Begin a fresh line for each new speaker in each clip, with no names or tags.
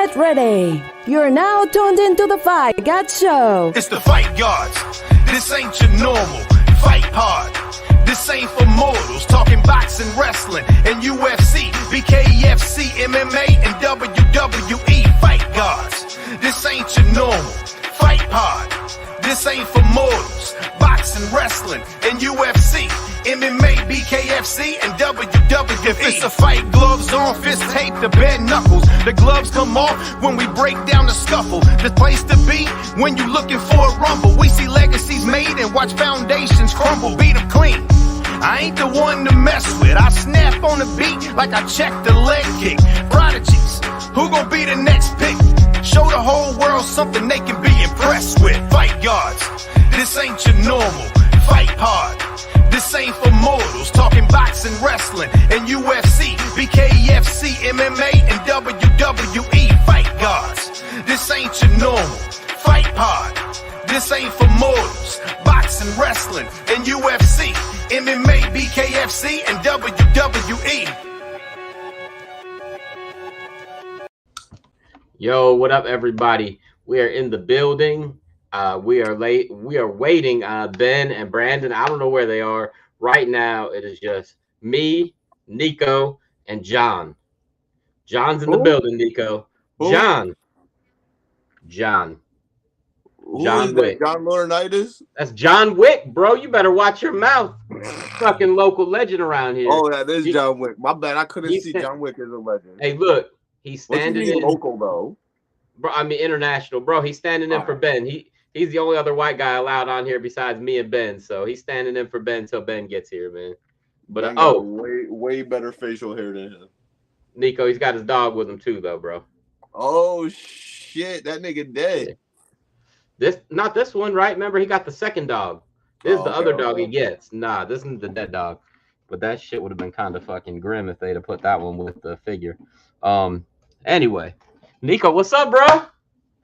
Get ready. You're now tuned into the Fight God Show.
It's the Fight Gods. This ain't your normal. Fight hard. This ain't for mortals. Talking boxing, wrestling, and UFC, BKFC, MMA, and WWE. Fight Gods. This ain't your normal. Fight hard. This ain't for mortals. Boxing, wrestling, and UFC, MMA, BKFC, and WWE. If it's a fight, gloves on, fist tape to bare knuckles. The gloves come off when we break down the scuffle. The place to be when you looking for a rumble. We see legacies made and watch foundations crumble. Beat them clean. I ain't the one to mess with. I snap on the beat like I check the leg kick. Prodigies, who gon' be the next pick? Show the whole world something they can be impressed with. Fight Gods, this ain't your normal. Fight hard, this ain't for mortals. Talking boxing, wrestling, and UFC, BKFC, MMA, and WWE. Fight Gods, this ain't your normal. Fight hard, this ain't for mortals. Boxing, wrestling, and UFC, MMA, BKFC, and WWE.
Yo, what up, everybody? We are in the building. We are late. We are waiting. Ben and Brandon, I don't know where they are. Right now, it is just me, Neko, and John. John's in the building, Neko. John. John Wick.
John Laurinaitis?
That's John Wick, bro. You better watch your mouth. Fucking local legend around here.
Oh, that is John Wick. My bad. I couldn't see John Wick as a legend.
Hey, look. He's standing in
local though.
Bro, I mean international, bro. He's standing in for Ben. He's the only other white guy allowed on here besides me and Ben. So he's standing in for Ben until Ben gets here, man. But
way better facial hair than him.
Neko, he's got his dog with him too, though, bro.
Oh shit, that nigga dead.
Not this one, right? Remember, he got the second dog. This is the other dog he gets. Nah, this isn't the dead dog. But that shit would have been kind of fucking grim if they'd have put that one with the figure. Anyway, Neko, what's up, bro?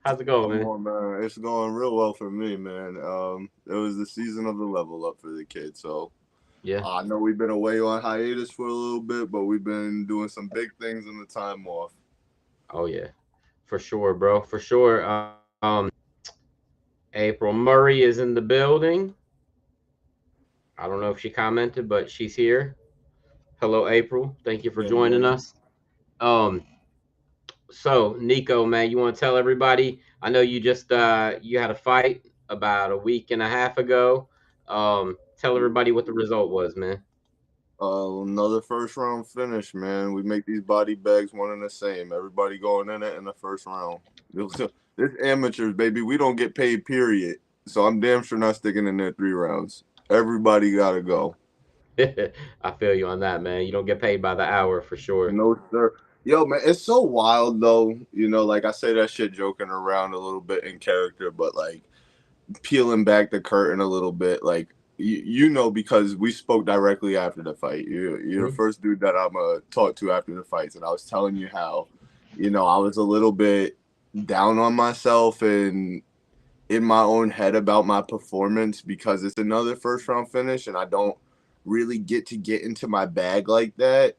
How's it going, man?
Man? It's going real well for me, man. It was the season of the level up for the kids, so yeah. I know we've been away on hiatus for a little bit, but we've been doing some big things in the time off.
Oh yeah, for sure, bro, for sure. April Murray is in the building. I don't know if she commented, but she's here. Hello, April. Thank you for joining us. So Neko, man, you want to tell everybody? I know you just you had a fight about a week and a half ago. Tell everybody what the result was, man.
Another first round finish, man. We make these body bags one and the same. Everybody going in it in the first round. This amateurs, baby. We don't get paid, period. So I'm damn sure not sticking in there 3 rounds. Everybody gotta go.
I feel you on that, man. You don't get paid by the hour for sure.
No, sir. Yo, man, it's so wild, though. You know, like I say that shit joking around a little bit in character, but like peeling back the curtain a little bit, like you know, because we spoke directly after the fight. You're the first dude that I'm gonna talk to after the fights, and I was telling you how, you know, I was a little bit down on myself and in my own head about my performance because it's another first round finish, and I don't really get into my bag like that.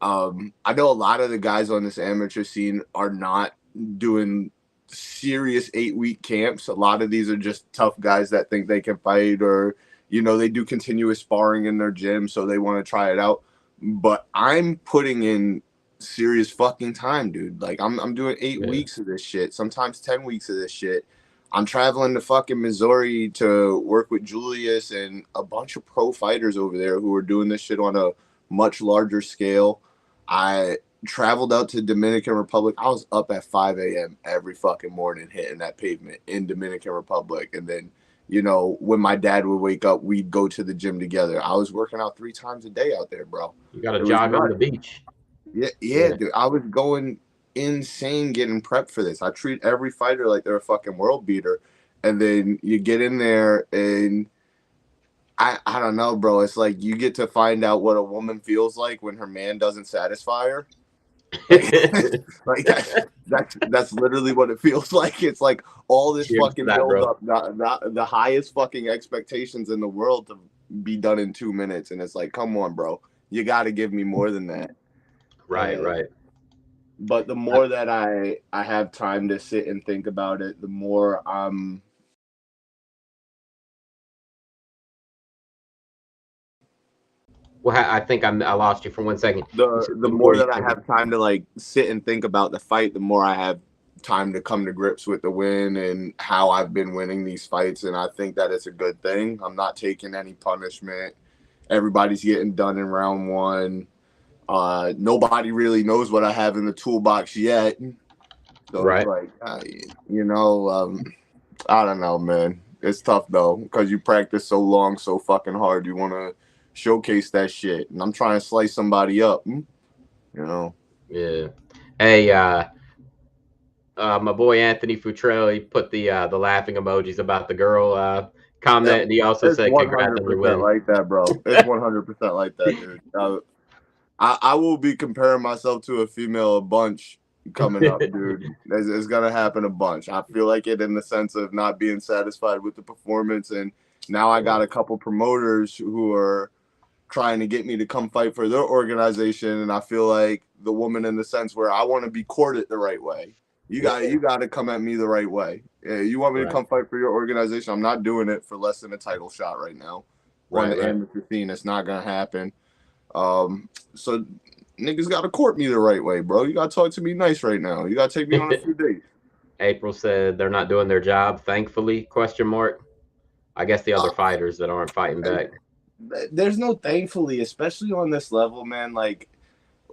I know a lot of the guys on this amateur scene are not doing serious 8-week camps. A lot of these are just tough guys that think they can fight, or, you know, they do continuous sparring in their gym, so they want to try it out. But I'm putting in serious fucking time, dude. Like I'm doing 8 weeks of this shit, sometimes 10 weeks of this shit. I'm traveling to fucking Missouri to work with Julius and a bunch of pro fighters over there who are doing this shit on a much larger scale. I traveled out to Dominican Republic. I was up at 5 a.m. every fucking morning hitting that pavement in Dominican Republic. And then, you know, when my dad would wake up, we'd go to the gym together. I was working out 3 times a day out there, bro.
You got to jog on the beach.
Yeah, dude. I was going insane getting prepped for this. I treat every fighter like they're a fucking world beater. And then you get in there and I don't know, bro. It's like you get to find out what a woman feels like when her man doesn't satisfy her. Like that's literally what it feels like. It's like all this fucking build up, not the highest fucking expectations in the world to be done in 2 minutes, and it's like, come on, bro, you got to give me more than that.
Right.
But the more that I have time to sit and think about it, the more
Well, I think I lost you for 1 second.
the more that I have time to like sit and think about the fight, the more I have time to come to grips with the win and how I've been winning these fights. And I think that it's a good thing. I'm not taking any punishment. Everybody's getting done in round one. Nobody really knows what I have in the toolbox yet. So
right.
it's like, I don't know, man. It's tough though because you practice so long, so fucking hard. You want to showcase that shit, and I'm trying to slice somebody up.
Yeah. Hey, my boy Anthony Futrell, he put the laughing emojis about the girl comment, and he also
It's
said, "Congrats on your
100%
win."
like that, bro. It's 100% like that, dude. I will be comparing myself to a female a bunch coming up, dude. It's gonna happen a bunch. I feel like it in the sense of not being satisfied with the performance, and now I got a couple promoters who are trying to get me to come fight for their organization, and I feel like the woman in the sense where I want to be courted the right way. You got to come at me the right way. Yeah, you want me to come fight for your organization? I'm not doing it for less than a title shot right now. On the amateur scene, it's not gonna happen. So niggas got to court me the right way, bro. You got to talk to me nice right now. You got to take me on a few dates.
April said they're not doing their job, thankfully, ? I guess the other fighters that aren't fighting back.
There's no thankfully, especially on this level, man. Like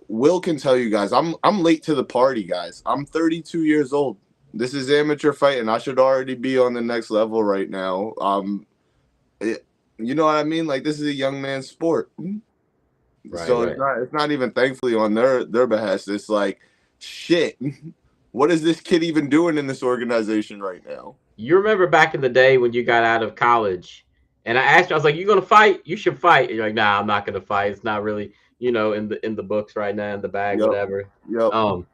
Will can tell you guys, I'm late to the party, guys. I'm 32 years old. This is amateur fighting. I should already be on the next level right now. You know what I mean? Like this is a young man's sport. So it's not even thankfully on their behest. It's like, shit, what is this kid even doing in this organization right now?
You remember back in the day when you got out of college, and I asked you, I was like, "You gonna fight? You should fight." And you're like, "Nah, I'm not gonna fight. It's not really, in the books right now, in the bag, whatever."
Yep.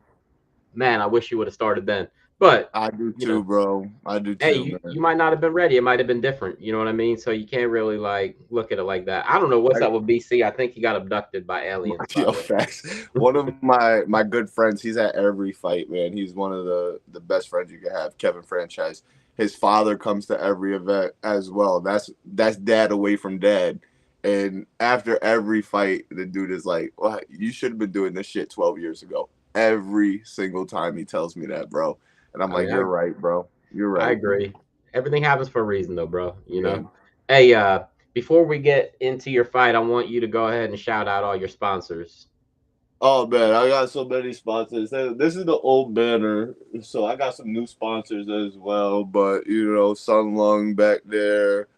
Man, I wish you would have started then. But
I do too, bro. I do too.
Hey, you might not have been ready. It might have been different. You know what I mean? So you can't really like look at it like that. I don't know what's up with BC. I think he got abducted by aliens.
Facts. One of my good friends, he's at every fight, man. He's one of the best friends you can have, Kevin Franchise. His father comes to every event as well. That's dad away from dad. And after every fight, the dude is like, "Well, you should have been doing this shit 12 years ago." Every single time he tells me that, bro. And I'm like, "You're right, bro. You're right."
I agree. Everything happens for a reason, though, bro. You know. Hey, before we get into your fight, I want you to go ahead and shout out all your sponsors.
Oh man, I got so many sponsors. This is the old banner, so I got some new sponsors as well. But Sun Lung back there,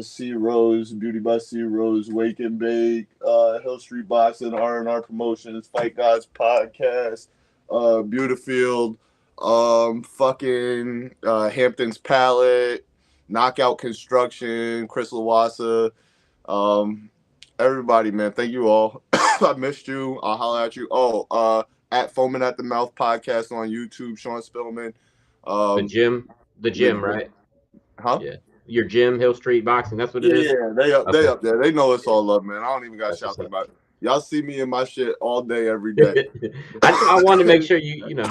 C Rose, Beauty by C Rose, Wake and Bake, Hill Street Boxing, R&R Promotions, Fight Gods Podcast, Beautifield, Hampton's Palette, Knockout Construction, Chris Lawassa, everybody, man. Thank you all. I missed you. I'll holler at you. At Foaming at the Mouth podcast on YouTube, Sean Spillman.
The gym, right?
Huh?
Yeah. Your gym, Hill Street Boxing. That's what it is.
Yeah, they up there. They know it's all love, man. I don't even got to shout them about it. Y'all see me in my shit all day, every day.
I want to make sure you know.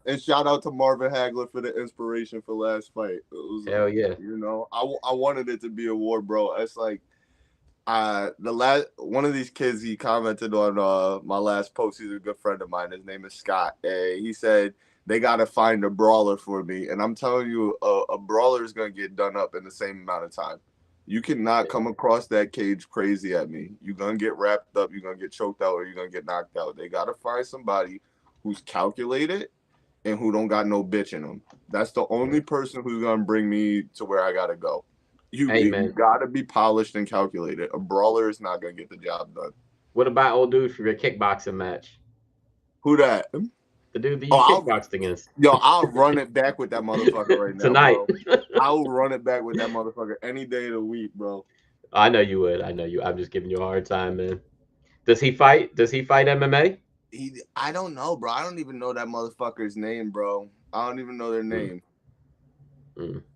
And shout out to Marvin Hagler for the inspiration for last fight. It was,
hell yeah.
I wanted it to be a war, bro. It's like one of these kids, he commented on my last post. He's a good friend of mine. His name is Scott. He said they gotta find a brawler for me, and I'm telling you, a brawler is gonna get done up in the same amount of time. You cannot come across that cage crazy at me. You're gonna get wrapped up, you're gonna get choked out, or you're gonna get knocked out. They gotta find somebody who's calculated and who don't got no bitch in them. That's the only person who's gonna bring me to where I gotta go. You gotta be polished and calculated. A brawler is not gonna get the job done.
What about old dude for your kickboxing match?
Who that?
The dude that you kickboxed against.
Yo, I'll run it back with that motherfucker right now.
Tonight.
Bro. I'll run it back with that motherfucker any day of the week, bro.
I know you would. I know you. I'm just giving you a hard time, man. Does he fight? Does he fight MMA?
I don't know, bro. I don't even know that motherfucker's name, bro. I don't even know their name.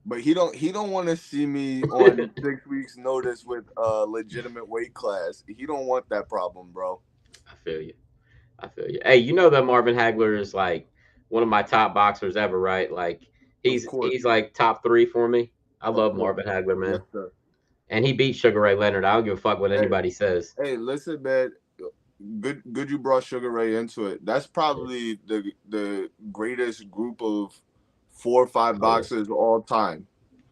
But he don't want to see me on 6 weeks notice with a legitimate weight class. He don't want that problem, bro.
I feel you. I feel you. Hey, you know that Marvin Hagler is like one of my top boxers ever, right? Like
Of
he's
course,
he's like top 3 for me. I
of
love
course.
Marvin Hagler,
Yes,
man.
sir.
And he beat Sugar Ray Leonard. I don't give a fuck what
Hey,
anybody says.
hey, listen, man. Good you brought Sugar Ray into it. That's
Yeah.
probably the greatest group of 4 or 5
Oh yeah.
boxers all time.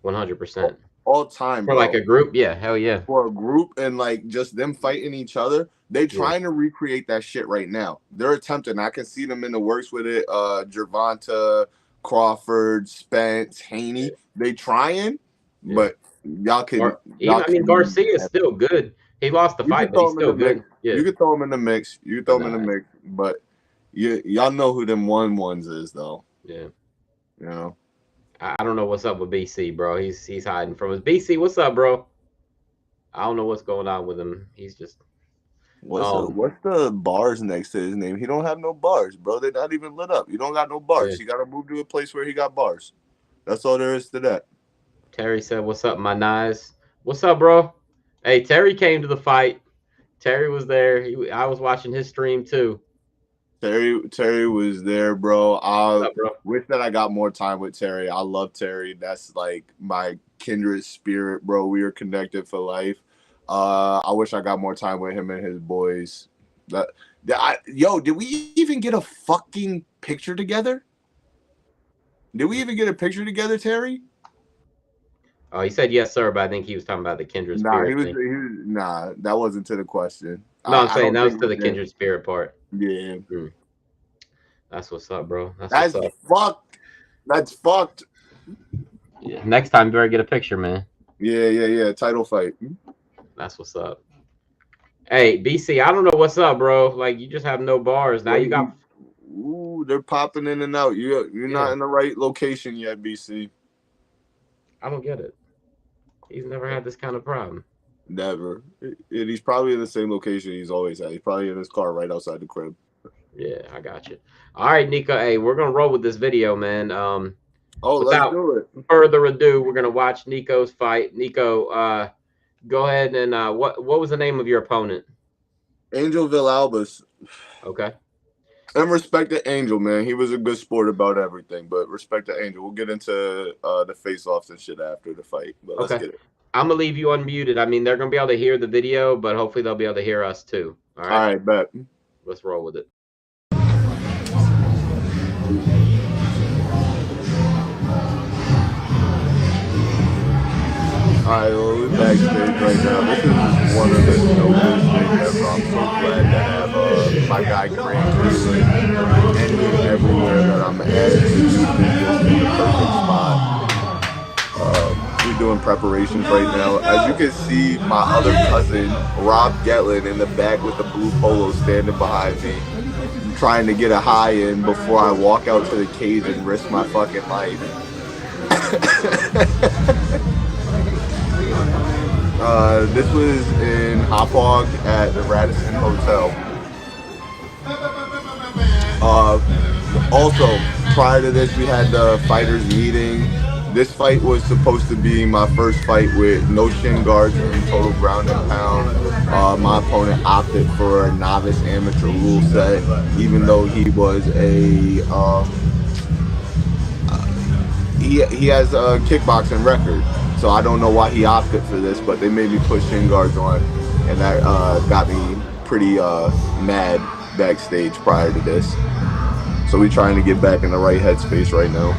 100%.
All time,
For like
bro.
a group, yeah, hell yeah.
For a group and like just them fighting each other, they
Yeah.
trying to recreate that shit right now. They're attempting. I can see them in the works with it. Gervonta, Crawford, Spence,
Yeah.
Haney. They trying,
Yeah.
but y'all can
Or even I mean Garcia is
have,
still good. He lost the
you
fight,
can
but
throw
he's
them in the
still
mix.
good. Yeah.
You can throw them in the mix. You can
But
throw them in
nah,
the mix, but y'all know who them ones is though.
yeah.
You know.
I don't know what's up with BC, bro. He's hiding from us. BC, what's up, bro? I don't know what's going on with him. He's just um
What's the bars next to his name? He don't have no bars, bro. They're not even lit up. You don't got no
yeah.
bars. You got to move to a place where he got bars. That's all there is to that.
Terry said, "What's up, my nice? What's up, bro? Hey, Terry came to the fight. Terry was there. I was watching his stream too.
Terry was there, bro.
What's
I
up, bro?
wish that I got more time with Terry. I love Terry. That's like my kindred spirit, bro. We are connected for life. I wish I got more time with him and his boys. Did we even get a fucking picture together? Did we even get a picture together, Terry?
Oh, he said yes, sir, but I think he was talking about the kindred
Nah,
spirit thing.
nah, that wasn't to the question.
No, I'm
I
saying
don't
that was
think
to
we
the
did.
kindred spirit part.
Yeah.
Mm, that's what's up, bro. That's what's
That's
up.
fucked. That's fucked.
Yeah. Next time, you better get a picture, man.
Yeah. Title fight.
That's what's up. Hey, BC, I don't know what's up, bro. Like you just have no bars now. You
Wait,
got
ooh, they're popping in and out. You're
yeah.
not in the right location yet, BC.
I don't get it. He's never had this kind of problem.
Never. He's probably in the same location he's always at. He's probably in his car right outside the crib.
Yeah, I got you. All right, Nico. Hey, we're gonna roll with this video, man.
Oh, let's
Without
do it.
further ado, we're gonna watch Nico's fight. Nico, go ahead and what was the name of your opponent?
Angel Villalobos.
Okay.
And respect to Angel, man. He was a good sport about everything, but respect to Angel. We'll get into the face-offs and shit after the fight, but let's
Okay.
get it.
I'm gonna leave you unmuted. I mean, they're gonna be able to hear the video, but hopefully they'll be able to hear us too. All
All
right.
right, bet.
Let's roll with it.
All right, well, we're backstage right now. This is one of the dopest things ever. I'm so glad to have my guy Grant Cleveland and everywhere that I'm at. This is just the perfect spot. We're doing preparations right now. As you can see, my other cousin, Rob Getlin, in the back with the blue polo standing behind me, trying to get a high in before I walk out to the cage and risk my fucking life. This was in Hauppauge at the Radisson Hotel. Also, prior to this, we had the fighters meeting. This fight was supposed to be my first fight with no shin guards and total ground and pound. My opponent opted for a novice amateur rule set, even though he was a he has a kickboxing record. So I don't know why he opted for this, but they made me put shin guards on, and that got me pretty mad backstage prior to this. So we're trying to get back in the right headspace right now.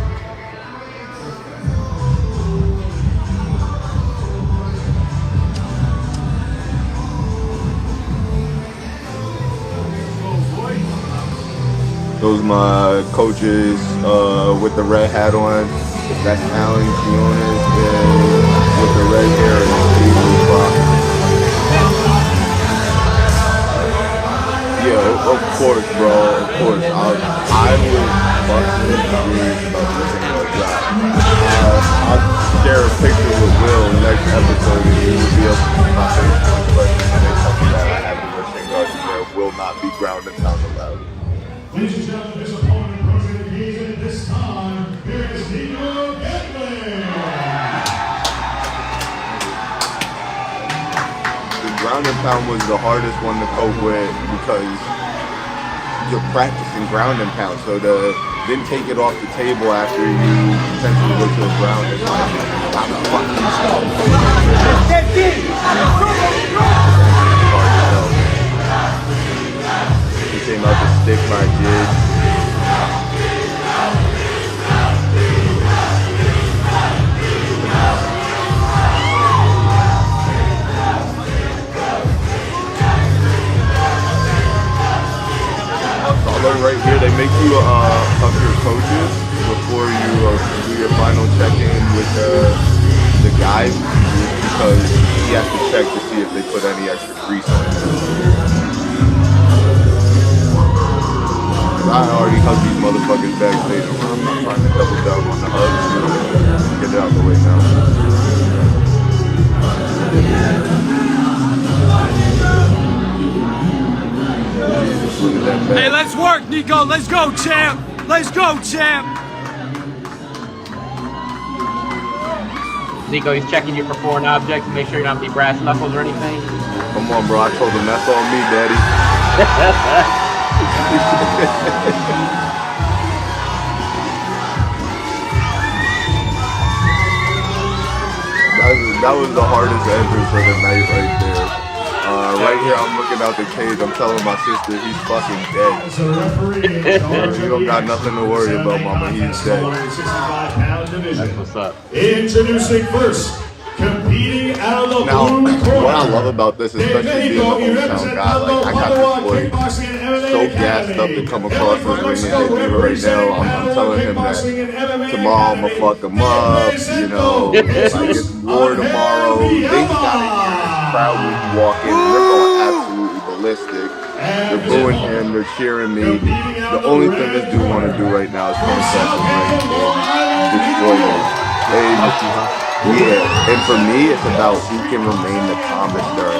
Those my coaches with the red hat on. That's Alan Quinones with the red hair and Steve Crocker. Yeah, of course, bro. Of course. I was fucking serious about this thing like that. I'll share a picture with Will next episode and he will be able to see my facial expression when they tell me that I have the wishing guard and there will not be ground and pound allowed.
Ladies and gentlemen, this opponent approaching the cage at this time, here is Neko.
The ground and pound was the hardest one to cope with because you're practicing ground and pound. So to then take it off the table after you potentially go to the ground is like, how the fuck you stop? He came out to stick my jig. Right here, they make you up your coaches before you do your final check-in with the guys, because he has to check to see if they put any extra grease on it. I already hugged these motherfuckers backstage. I'm not trying to double down on the hugs. Get it out the way now.
Hey, let's work, Neko. Let's go, champ. Let's go, champ.
Neko, he's checking you for foreign objects. Make sure you don't have any brass knuckles or anything.
Come on, bro. I told him that's on me, daddy. That was the hardest entrance of the night right there. Right here, I'm looking out the cage. I'm telling my sister he's fucking dead. You don't got nothing to worry about, mama. He's dead.
That's what's up.
Introducing first, competing out of the
Now,
blue corner.
what I love about this, especially being an hometown guy, like I got this boy so gassed up to come across this ring and debut right now. I'm telling him that tomorrow I'm gonna fuck him up. You know, like it's war tomorrow. They got it here. Crowd when you walk in, they're going absolutely ballistic. They're booing him, they're cheering me. The only thing this dude want to do right now is come across the ring and destroy me. Yeah, and for me, it's about who can remain the calmest during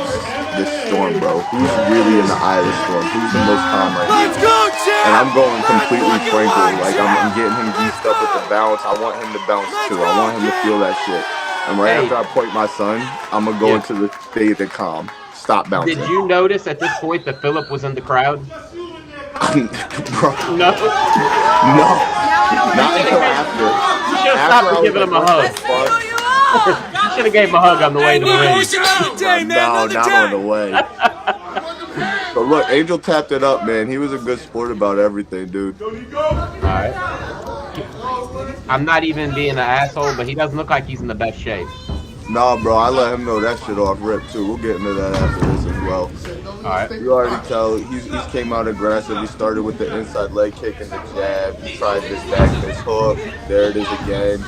this storm, bro. Who's really in the eye of the storm? Who's the most calm right now? And I'm going completely Franklin. Like, I'm getting him geeked up with the bounce. I want him to bounce too. I want him to feel that shit. And right after I point my son, I'm going to go into the state of calm. Stop bouncing.
Did you notice at this point that Philip was in the crowd?
Bro.
No.
No. Not until after.
You should have stopped giving him a hug. You should have gave him a hug on the way to the ring.
No, not on the way. But look, Angel tapped it up, man. He was a good sport about everything, dude.
Alright. I'm not even being an asshole, but he doesn't look like he's in the best shape.
Nah, bro, I let him know that shit off rip, too. We'll get into that after this as well.
Alright.
You already tell, he's came out aggressive. He started with the inside leg kick and the jab. He tried this back fist hook. There it is again.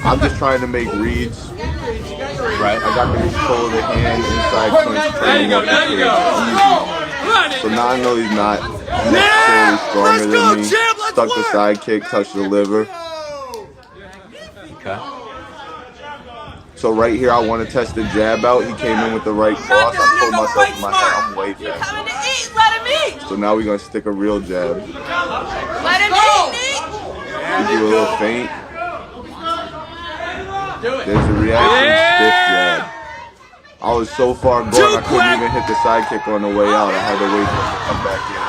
I'm just trying to make reads.
Right.
I got the control of the hand, inside clinch, training up the cage. Easy. So now I know he's not necessarily stronger than me. Stuck the side kick, touched the liver.
Okay.
So right here, I want to test the jab out. He came in with the right cross. I told myself in my head, I'm way faster. So now we're going to stick a real jab. We do a little feint. There's a reaction, stiff jab. I was so far gone, I couldn't even hit the side kick on the way out. I had to wait for him to come back in.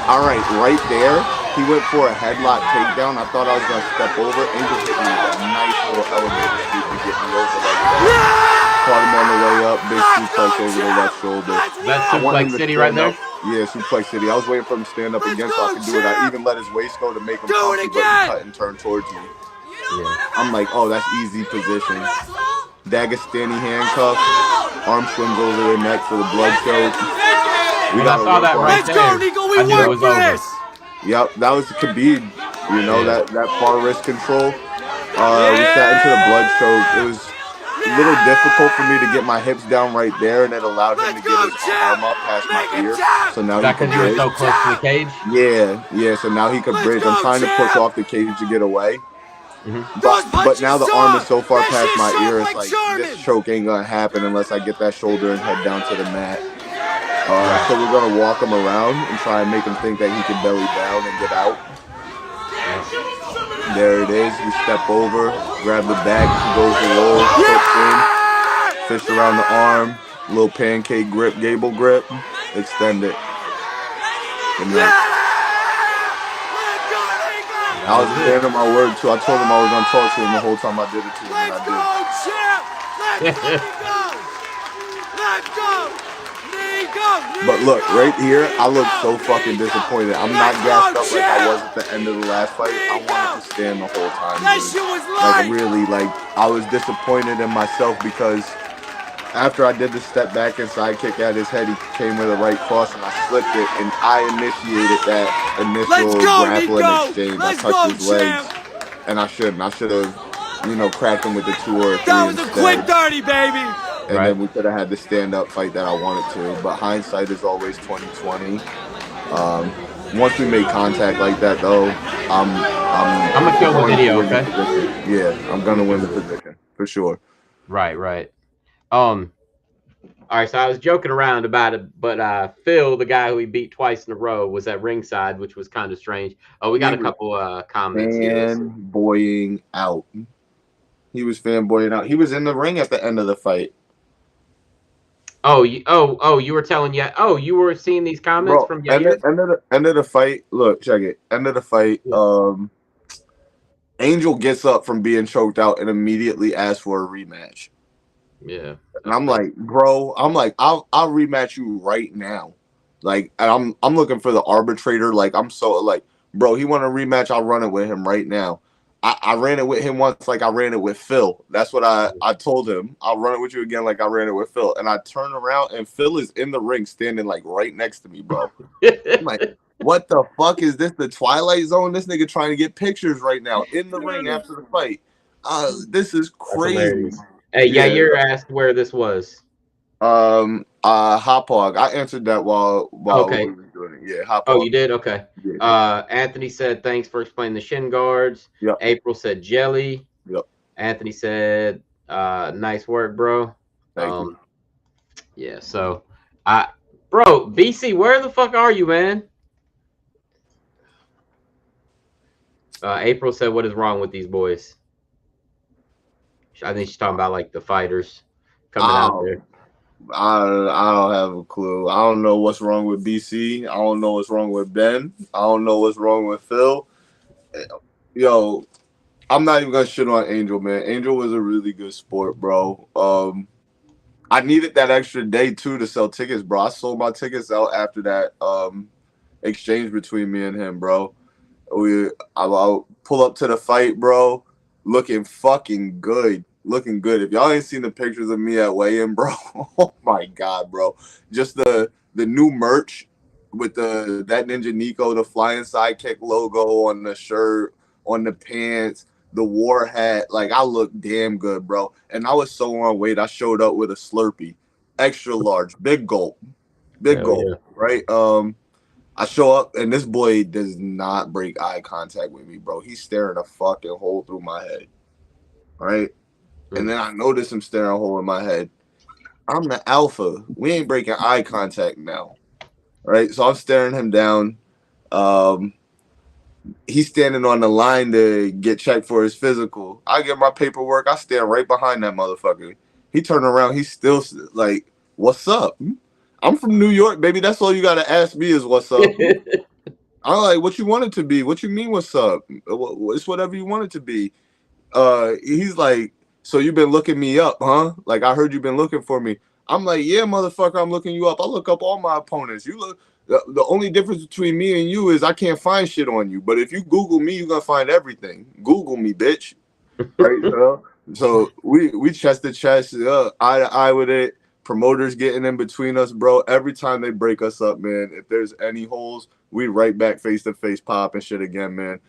All right, right there. He went for a headlock takedown. I thought I was going to step over. Angel hit me with a nice little elevator sweep to get me over like that. Caught him on the way up. Big suplex over the left shoulder.
That's Suplex City right there?
Yeah, Suplex City. I was waiting for him to stand up again so I could do it. I even let his waist go to make him comfy, but he cut and turned towards me. Yeah. I'm like, oh, that's easy position. Dagestani handcuff. Arm swings over their neck for the blood choke.
I saw that right there. I knew it was over.
Yep, that was Khabib. You know, that far wrist control. We sat into the blood choke. It was a little difficult for me to get my hips down right there, and it allowed him to get his arm up past my ear. So now he could bridge.
So close to the cage?
Yeah. So now he could bridge. I'm trying to push off the cage to get away. But now the arm is so far past my ear, it's like this choke ain't gonna happen unless I get that shoulder and head down to the mat. So we're gonna walk him around and try and make him think that he can belly down and get out. There it is. We step over, grab the back, he goes to roll, hooks in, fish around the arm, Little pancake grip, gable grip. Extend it. And then, I was a man of my word too. I told him I was gonna talk to him the whole time I did it to him, and I did.
Let's go!
But look, right here, I look so fucking disappointed. I'm not gassed up like I was at the end of the last fight. I wanted to stand the whole time. Like really, like I was disappointed in myself because after I did the step back and side kick at his head, he came with a right cross and I slipped it, and I initiated that initial grappling exchange. I touched his legs, and I shouldn't. I should have, you know, cracked him with the 2 or 3.
That was a quick 30, baby.
And then we could have had the stand-up fight that I wanted to. But hindsight is always 20/20. Once we make contact like that, though, I'm
gonna kill the video. Okay.
Yeah, I'm gonna win the position for sure.
Right. All right, so I was joking around about it, but Phil, the guy who he beat twice in a row, was at ringside, which was kind of strange. Oh, we got a couple comments here.
Fanboying out. He was fanboying out. He was in the ring at the end of the fight.
Oh, you were telling you were seeing these comments from Yair?
End of the fight. Look, check it. End of the fight. Yeah. Angel gets up from being choked out and immediately asks for a rematch.
Yeah.
And I'm like, bro, I'll rematch you right now. Like, and I'm looking for the arbitrator. Like, I'm so like, bro, he want a rematch, I'll run it with him right now. I ran it with him once, like I ran it with Phil. That's what I told him. I'll run it with you again, like I ran it with Phil. And I turn around and Phil is in the ring standing like right next to me, bro. I'm like, what the fuck is this? The Twilight Zone? This nigga trying to get pictures right now in the ring after the fight. This is crazy.
Hey, Yair asked where this was.
Hop Hog. I answered that while
okay.
we were doing it. Yeah, Hop Hog.
Oh, you did? Okay. Yeah. Anthony said thanks for explaining the shin guards.
Yep.
April said jelly.
Yep.
Anthony said nice work, bro.
Thank you.
Yeah, so bro, BC, where the fuck are you, man? April said what is wrong with these boys? I think she's talking about like the fighters coming out there.
I don't have a clue. I don't know what's wrong with BC. I don't know what's wrong with Ben. I don't know what's wrong with Phil. Yo, I'm not even gonna shit on Angel, man. Angel was a really good sport, bro. I needed that extra day too to sell tickets, bro. I sold my tickets out after that exchange between me and him, bro. I'll pull up to the fight, bro, looking fucking good. Looking good. If y'all ain't seen the pictures of me at weigh-in, bro, oh my god, bro. Just the new merch with that Ninja Neko, the flying sidekick logo on the shirt, on the pants, the war hat. Like, I look damn good, bro. And I was so on weight, I showed up with a Slurpee, extra large, big gulp, right? I show up and this boy does not break eye contact with me, bro. He's staring a fucking hole through my head, right? And then I notice him staring a hole in my head. I'm the alpha. We ain't breaking eye contact now, right? So I'm staring him down. He's standing on the line to get checked for his physical. I get my paperwork. I stand right behind that motherfucker. He turned around. He's still like, what's up? I'm from New York, baby. That's all you got to ask me is what's up. I'm like, what you want it to be? What you mean what's up? It's whatever you want it to be. He's like, so you've been looking me up, huh? Like, I heard you've been looking for me. I'm like, yeah, motherfucker, I'm looking you up. I look up all my opponents. You look. The only difference between me and you is I can't find shit on you. But if you Google me, you're gonna find everything. Google me, bitch. Right, bro? So we chest to chest, eye to eye with it. Promoters getting in between us, bro. Every time they break us up, man, if there's any holes, we right back face to face pop and shit again, man.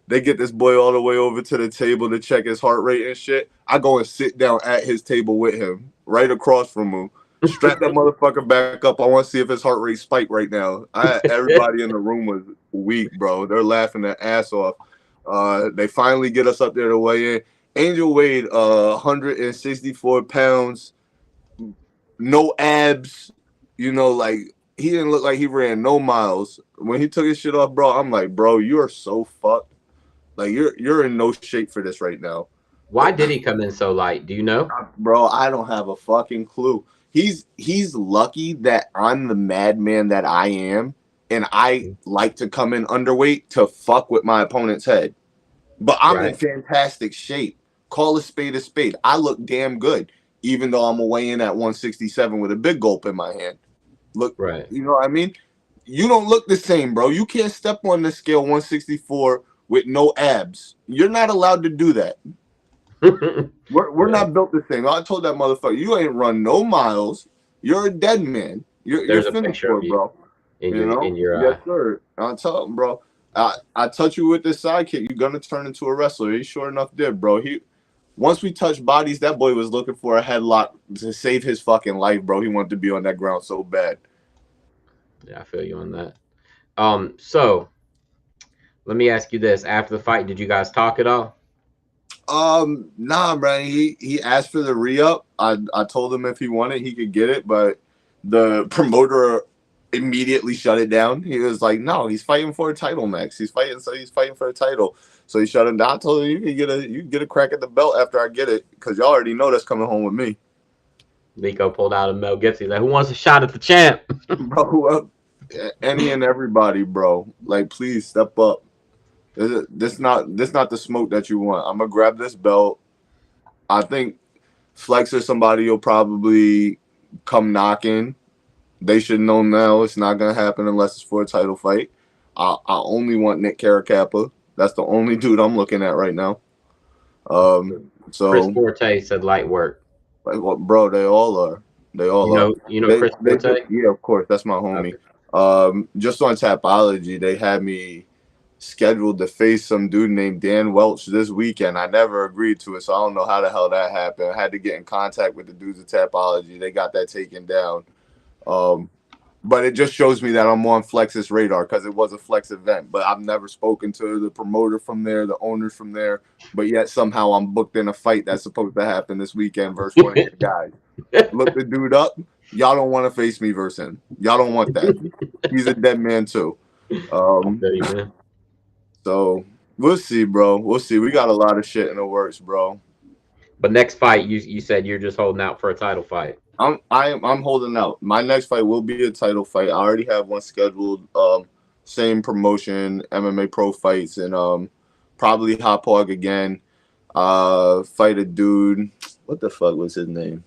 They get this boy all the way over to the table to check his heart rate and shit. I go and sit down at his table with him, right across from him. Strap that motherfucker back up. I want to see if his heart rate spiked right now. Everybody in the room was weak, bro. They're laughing their ass off. They finally get us up there to weigh in. Angel weighed 164 pounds, no abs. You know, like, he didn't look like he ran no miles. When he took his shit off, bro, I'm like, bro, you are so fucked. Like, you're in no shape for this right now.
Why did he come in so light? Do you know?
Bro, I don't have a fucking clue. he's lucky that I'm the madman that I am, and I like to come in underweight to fuck with my opponent's head. But I'm in fantastic shape. Call a spade a spade. I look damn good, even though I'm away in at 167 with a big gulp in my hand. Look, you know what I mean? You don't look the same, bro. You can't step on the scale 164 with no abs. You're not allowed to do that. We're not built the same. I told that motherfucker, you ain't run no miles. You're a dead man. You're finished for it, bro.
In your
yes, sir. I'll tell him, bro. I touch you with this sidekick, you're gonna turn into a wrestler. He sure enough did, bro. Once we touched bodies, that boy was looking for a headlock to save his fucking life, bro. He wanted to be on that ground so bad.
Yeah, I feel you on that. So let me ask you this: after the fight, did you guys talk at all?
Nah, bro. He asked for the re-up. I told him if he wanted, he could get it, but the promoter immediately shut it down. He was like, no, he's fighting for a title, Max. He's fighting for a title. So he shut him down. I told him, you can get a crack at the belt after I get it, because y'all already know that's coming home with me.
Neko pulled out a Mel Gibson. Like, who wants a shot at the champ?
Bro, any and everybody, bro. Like, please step up. This not the smoke that you want. I'm gonna grab this belt. I think Flex or somebody will probably come knocking. They should know now it's not gonna happen unless it's for a title fight. I only want Nick Caracappa. That's the only dude I'm looking at right now. So
Chris Forte said light work.
Like, well, bro, they all are. They all are.
You know Chris Forte?
Yeah, of course. That's my homie. Okay. Just on Tapology, they had me scheduled to face some dude named Dan Welch this weekend. I never agreed to it, so I don't know how the hell that happened. I had to get in contact with the dudes at Tapology. They got that taken down. But it just shows me that I'm on Flex's radar because it was a Flex event. But I've never spoken to the promoter from there, the owners from there. But yet somehow I'm booked in a fight that's supposed to happen this weekend versus one of your guys. Look the dude up. Y'all don't want to face me versus him. Y'all don't want that. He's a dead man too. So we'll see, bro. We'll see. We got a lot of shit in the works, bro.
But next fight, you said you're just holding out for a title fight.
I'm holding out. My next fight will be a title fight. I already have one scheduled. Same promotion, MMA Pro Fights, and probably Hot Pog again. Fight a dude. What the fuck was his name?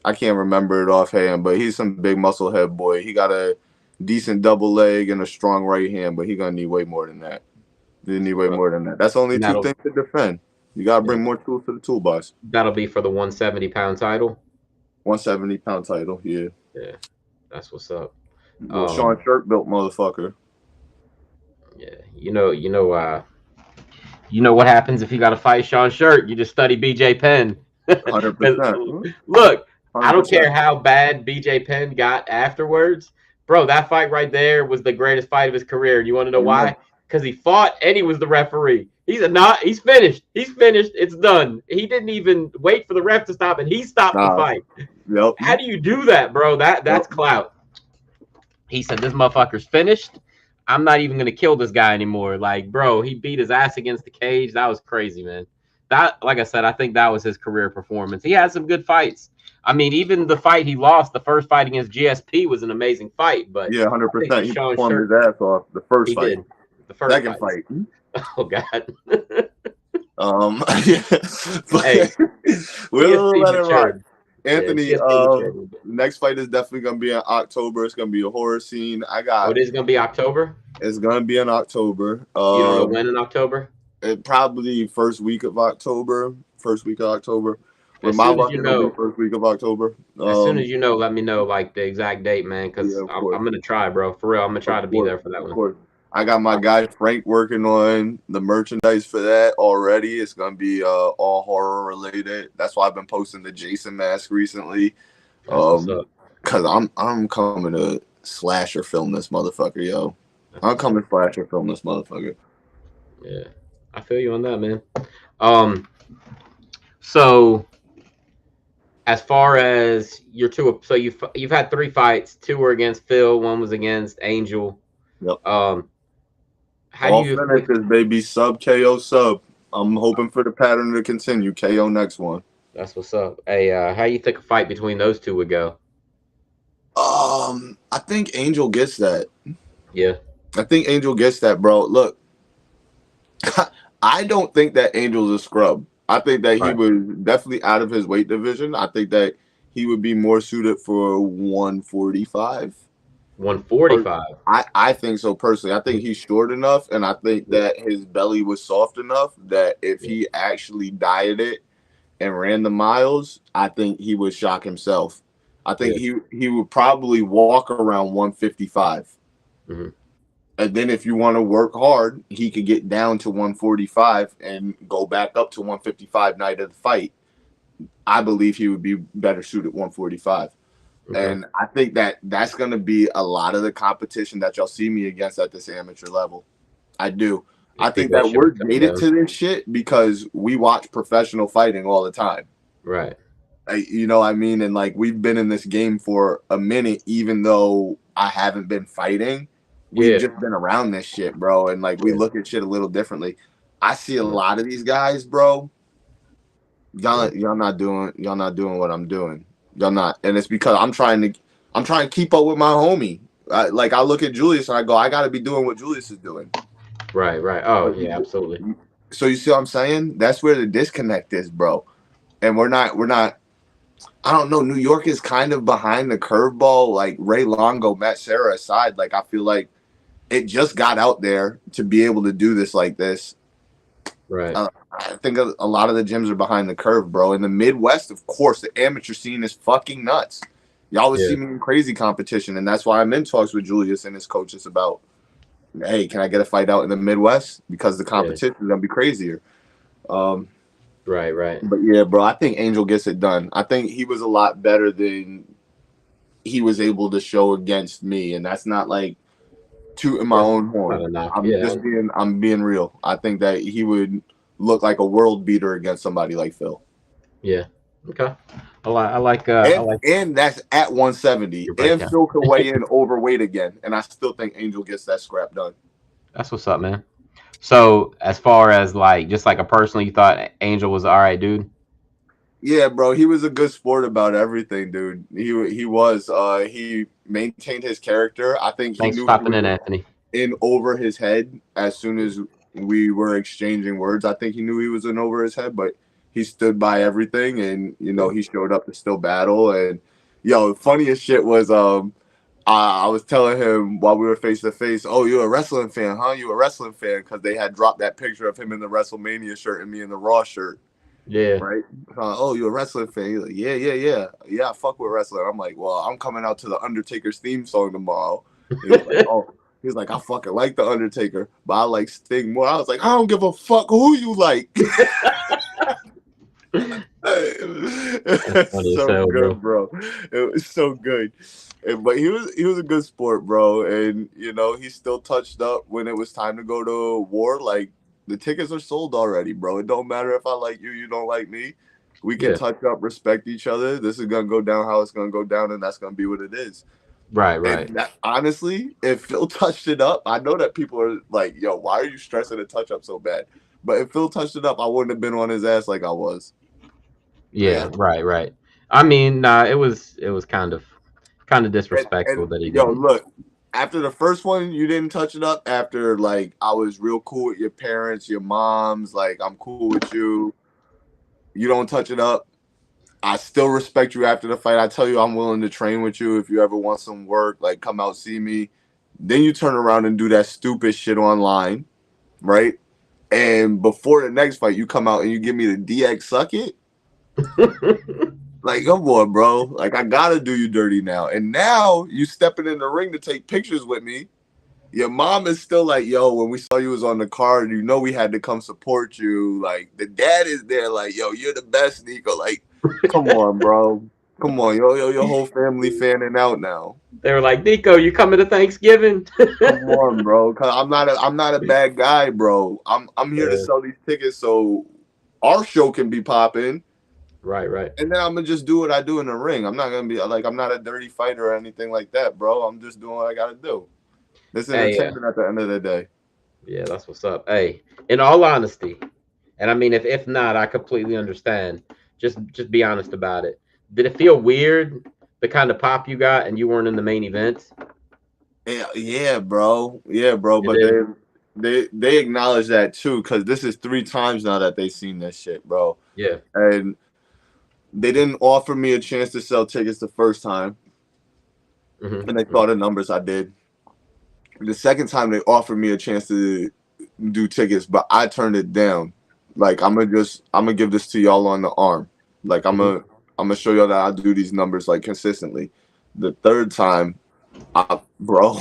I can't remember it offhand, but he's some big muscle head boy. He got a decent double leg and a strong right hand, but he's gonna need way more than that. They need way more than that. That's only two things to defend. You gotta bring more tools to the toolbox.
That'll be for the 170-pound title.
170-pound title, yeah.
Yeah, that's what's up.
Sean Shirt built motherfucker.
Yeah, you know what happens if you got to fight Sean Shirt? You just study BJ Penn.
100%.
Look,
100%.
I don't care how bad BJ Penn got afterwards, bro. That fight right there was the greatest fight of his career. You want to know why? Because he fought and he was the referee. He's finished. He's finished. It's done. He didn't even wait for the ref to stop, and he stopped the fight.
Yep.
How do you do that, bro? That's clout. He said, this motherfucker's finished. I'm not even gonna kill this guy anymore. Like, bro, he beat his ass against the cage. That was crazy, man. That, like I said, I think that was his career performance. He had some good fights. I mean, even the fight he lost, the first fight against GSP, was an amazing fight. But
yeah, 100%. He performed his ass off the first fight.
Did. The first
second fight.
Oh God.
Hey, we'll let it rock. Anthony, next fight is definitely gonna be in October. It's gonna be a horror scene.
It is gonna be October.
It's gonna be in October.
You don't know when in October?
It probably first week of October. First week of October.
As soon as you know,
first week of October.
As soon as you know, let me know like the exact date, man. Because I'm gonna try, bro. For real, I'm gonna try to be there for that one.
I got my guy Frank working on the merchandise for that already. It's gonna be all horror related. That's why I've been posting the Jason mask recently. Cause I'm coming to slasher film this motherfucker, yo. I'm coming to slasher film this motherfucker.
Yeah, I feel you on that, man. So as far as your two, so you've had 3 fights. 2 were against Phil. 1 was against Angel.
Yep.
How do you
finish this, baby? Sub KO sub. I'm hoping for the pattern to continue. KO next one.
That's what's up. Hey, how you think a fight between those two would go?
I think Angel gets that.
Yeah,
I think Angel gets that, bro. Look, I don't think that Angel's a scrub. I think that he
right.
was definitely out of his weight division. I think that he would be more suited for 145.
145.
I think so personally. I think he's short enough, and I think
Yeah,
that his belly was soft enough that if
yeah,
he actually dieted and ran the miles, I think he would shock himself. I think
yeah.
he would probably walk around 155.
Hmm.
And then if you want to work hard, he could get down to 145 and go back up to 155 night of the fight. I believe he would be better suited 145.
Okay.
And I think that that's going to be a lot of the competition that y'all see me against at this amateur level. I do. I
If
think
people that
that
should
we're
be coming
dated
down.
to this shit because we watch professional fighting all the time.
Right.
You know what I mean? And like we've been in this game for a minute, even though I haven't been fighting. We've
Yeah.
just been around this shit, bro. And like we
Yeah.
look at shit a little differently. I see a
Yeah.
lot of these guys, bro.
Yeah.
Y'all not doing what I'm doing. Y'all not. And it's because I'm trying to keep up with my homie. I look at Julius and I go, I gotta be doing what Julius is doing.
Right. Right. Oh, yeah. Absolutely.
So you see what I'm saying? That's where the disconnect is, bro. And we're not I don't know. New York is kind of behind the curveball. Like Ray Longo, Matt Serra aside, like I feel like it just got out there to be able to do this like this.
Right.
I think a lot of the gyms are behind the curve, bro. In the Midwest, of course, the amateur scene is fucking nuts. Y'all always
Yeah.
see me in crazy competition, and that's why I'm in talks with Julius and his coaches about, hey, can I get a fight out in the Midwest because the
Yeah.
competition is gonna be crazier. Um,
Right. Right.
but yeah, bro, I think Angel gets it done. I think he was a lot better than he was able to show against me, and that's not like tooting my
Yeah.
own
Not
horn.
enough.
I'm
Yeah.
just I'm being real. I think that he would look like a world beater against somebody like Phil.
Yeah. Okay. I like
And that's at 170.
your
And
breakdown.
Phil could weigh in overweight again. And I still think Angel gets that scrap done.
That's what's up, man. So as far as like just like a person, you thought Angel was all right, dude.
Yeah, bro. He was a good sport about everything, dude. He was. He maintained his character. I think he
Thanks for
knew he
stopping in,
was
Anthony.
in over his head as soon as we were exchanging words. I think he knew he was in over his head, but he stood by everything, and
Yeah.
he showed up to still battle. And funniest shit was I was telling him while we were face to face, oh, you're a wrestling fan, huh? You a wrestling fan? Because they had dropped that picture of him in the WrestleMania shirt and me in the Raw shirt,
Yeah.
right? Oh, you're a wrestling fan? He's like, yeah. I fuck with wrestling. I'm like, well, I'm coming out to the Undertaker's theme song tomorrow. He was like, oh. He's like, I fucking like the Undertaker, but I like Sting more. I was like, I don't give a fuck who you like.
That's funny as
So
hell,
good,
bro.
bro. It was so good. But he was a good sport, bro. And he still touched up when it was time to go to war. Like the tickets are sold already, bro. It don't matter if I like you, you don't like me. We can
Yeah.
touch up, respect each other. This is gonna go down how it's gonna go down, and that's gonna be what it is.
Right. Right.
And honestly, if Phil touched it up, I know that people are like, yo, why are you stressing a touch up so bad? But if Phil touched it up, I wouldn't have been on his ass like I was.
Yeah.
Yeah.
Right. Right. I mean, nah, it was kind of disrespectful that he didn't.
Look, after the first one, you didn't touch it up. After like I was real cool with your parents, your moms, like I'm cool with you. You don't touch it up. I still respect you after the fight. I tell you I'm willing to train with you if you ever want some work, like come out see me. Then you turn around and do that stupid shit online, right? And before the next fight, you come out and you give me the DX suck it. Like, come on, bro. Like, I gotta do you dirty now. And now you stepping in the ring to take pictures with me. Your mom is still like, yo, when we saw you was on the card, we had to come support you. Like, the dad is there, like, yo, you're the best, Neko. Like, come on, bro. Come on, your whole family fanning out now.
They were like, Neko, you coming to Thanksgiving?
Come on, bro. Cause I'm not a bad guy, bro. I'm here to sell these tickets so our show can be popping.
Right. Right.
And then I'm gonna just do what I do in the ring. I'm not gonna be like I'm not a dirty fighter or anything like that, bro. I'm just doing what I gotta do. It's
Hey,
entertainment at the end of the day.
yeah, that's what's up. Hey, in all honesty, and I mean, if not, I completely understand. Just be honest about it. Did it feel weird, the kind of pop you got, and you weren't in the main event?
Yeah, bro. Yeah, bro. But they acknowledge that too, because this is 3 times now that they've seen this shit, bro.
Yeah.
And they didn't offer me a chance to sell tickets the first time, and they saw the numbers I did. The second time they offered me a chance to do tickets, but I turned it down. Like I'm gonna give this to y'all on the arm. Like I'm gonna show y'all that I do these numbers like consistently. The third time, bro,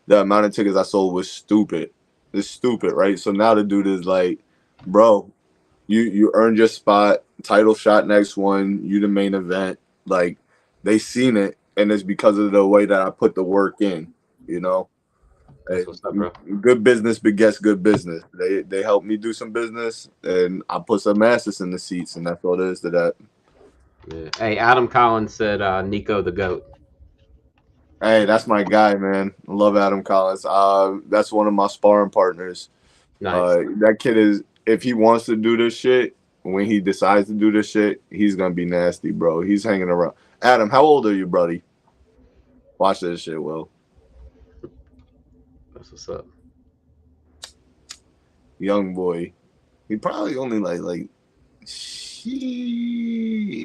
the amount of tickets I sold was stupid. It's stupid, right? So now the dude is like, bro, you earned your spot, title shot next one, you the main event. Like they seen it, and it's because of the way that I put the work in, you know.
That's what's up, bro.
Good business begets good business. They helped me do some business, and I put some asses in the seats, and that's all there is to that.
Yeah. Hey, Adam Collins said Neko the GOAT.
Hey, that's my guy, man. I love Adam Collins. That's one of my sparring partners.
Nice.
That kid is, if he wants to do this shit, when he decides to do this shit, he's gonna be nasty, bro. He's hanging around. Adam, how old are you, buddy? Watch this shit, Will.
That's what's up.
Young boy. He probably only like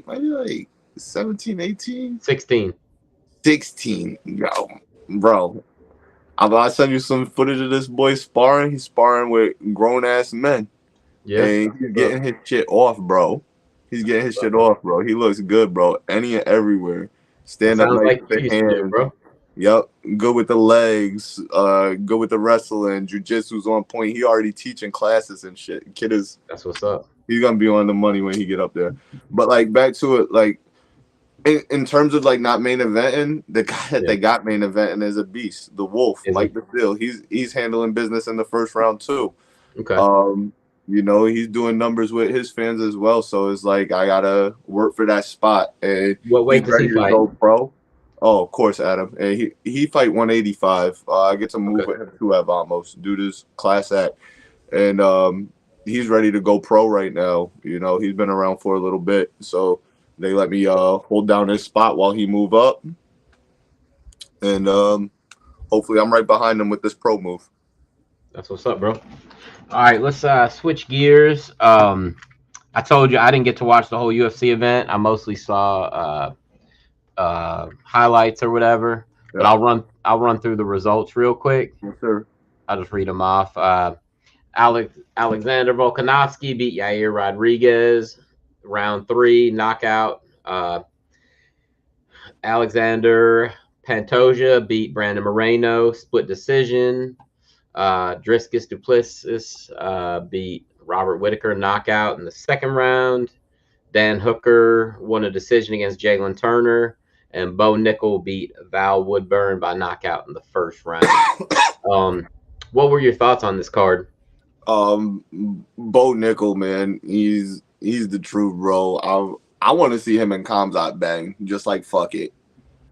might be like 17, 18?
16.
16. Yo, bro. I'm about to send you some footage of this boy sparring. He's sparring with grown-ass men.
Yeah.
And he's getting his shit off, bro. He's getting his shit off, bro. He looks good, bro. Any and everywhere. Stand up nice with the hands.
Bro.
Yep. Good with the legs. Good with the wrestling. Jiu-jitsu's on point. He already teaching classes and shit. Kid is...
That's what's up.
He's going to be on the money when he get up there. But, like, back to it, like, in terms of, like, not main eventing, the guy that they got main eventing is a beast. The Wolf, Mike the Steel. He's handling business in the first round, too.
Okay.
You know, he's doing numbers with his fans as well. So it's like, I got to work for that spot. And
what weight does he fight?
Go pro. Oh, of course, Adam. And he fight 185. I get to move with him too at Vamos. Dude is class act. And he's ready to go pro right now. You know, he's been around for a little bit. So they let me hold down his spot while he move up. And hopefully I'm right behind him with this pro move.
That's what's up, bro. All right, let's switch gears. I told you I didn't get to watch the whole UFC event. I mostly saw highlights or whatever. Yeah. But I'll run through the results real quick.
Yes, sir.
I'll just read them off. Alexander Volkanovski beat Yair Rodriguez, round 3 knockout. Alexander Pantoja beat Brandon Moreno, split decision. Dricus du Plessis beat Robert Whittaker, knockout in the second round. Dan Hooker won a decision against Jalen Turner, and Bo Nickel beat Val Woodburn by knockout in the first round. What were your thoughts on this card?
Bo Nickel, man, he's the true bro. I want to see him and Khamzat bang, just like fuck it.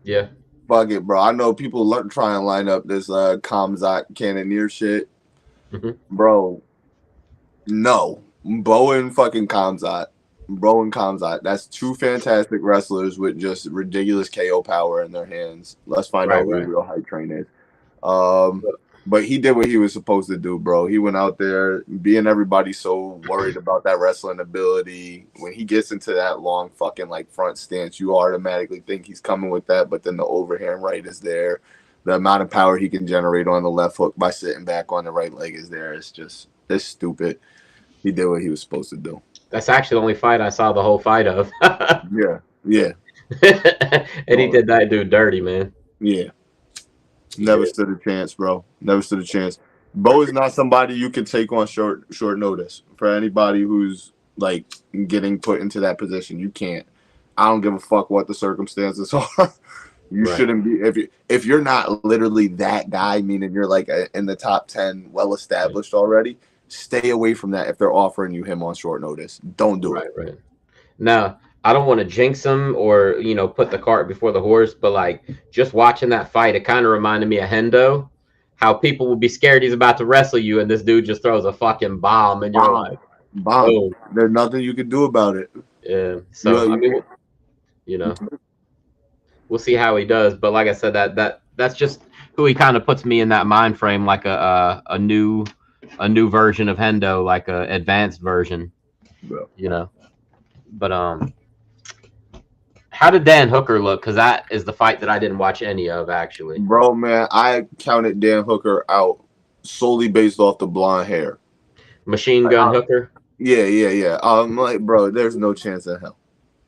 Yeah.
Fuck it, bro. I know people try and line up this Khamzat Cannoneer shit. Bro, no. Bo and fucking Khamzat. Bro and Khamzat. That's 2 fantastic wrestlers with just ridiculous KO power in their hands. Let's find out who the real hype train is. But he did what he was supposed to do, bro. He went out there being everybody so worried about that wrestling ability. When he gets into that long fucking like front stance, you automatically think he's coming with that, but then the overhand right is there. The amount of power he can generate on the left hook by sitting back on the right leg is there. It's stupid. He did what he was supposed to do.
That's actually the only fight I saw the whole fight of.
Yeah.
And he did that dude dirty, man.
Yeah. Never stood a chance, bro. Never stood a chance. Bo is not somebody you can take on short notice. For anybody who's like getting put into that position, you can't. I don't give a fuck what the circumstances are. You shouldn't be if you're not literally that guy, meaning you're like in the top 10, well established already. Stay away from that if they're offering you him on short notice. Don't do it.
Right. Now, I don't want to jinx him or, put the cart before the horse, but like just watching that fight, it kind of reminded me of Hendo, how people will be scared he's about to wrestle you and this dude just throws a fucking bomb and you're like,
bomb. Oh. There's nothing you can do about it.
Yeah. So I mean, you know, we'll see how he does. But like I said, that's just who he kind of puts me in that mind frame, like a new version of Hendo, like a advanced version.
Bro.
You know. But how did Dan Hooker look? Because that is the fight that I didn't watch any of, actually.
Bro, man, I counted Dan Hooker out solely based off the blonde hair.
Machine Gun Hooker?
Yeah. I'm like, bro, there's no chance in hell.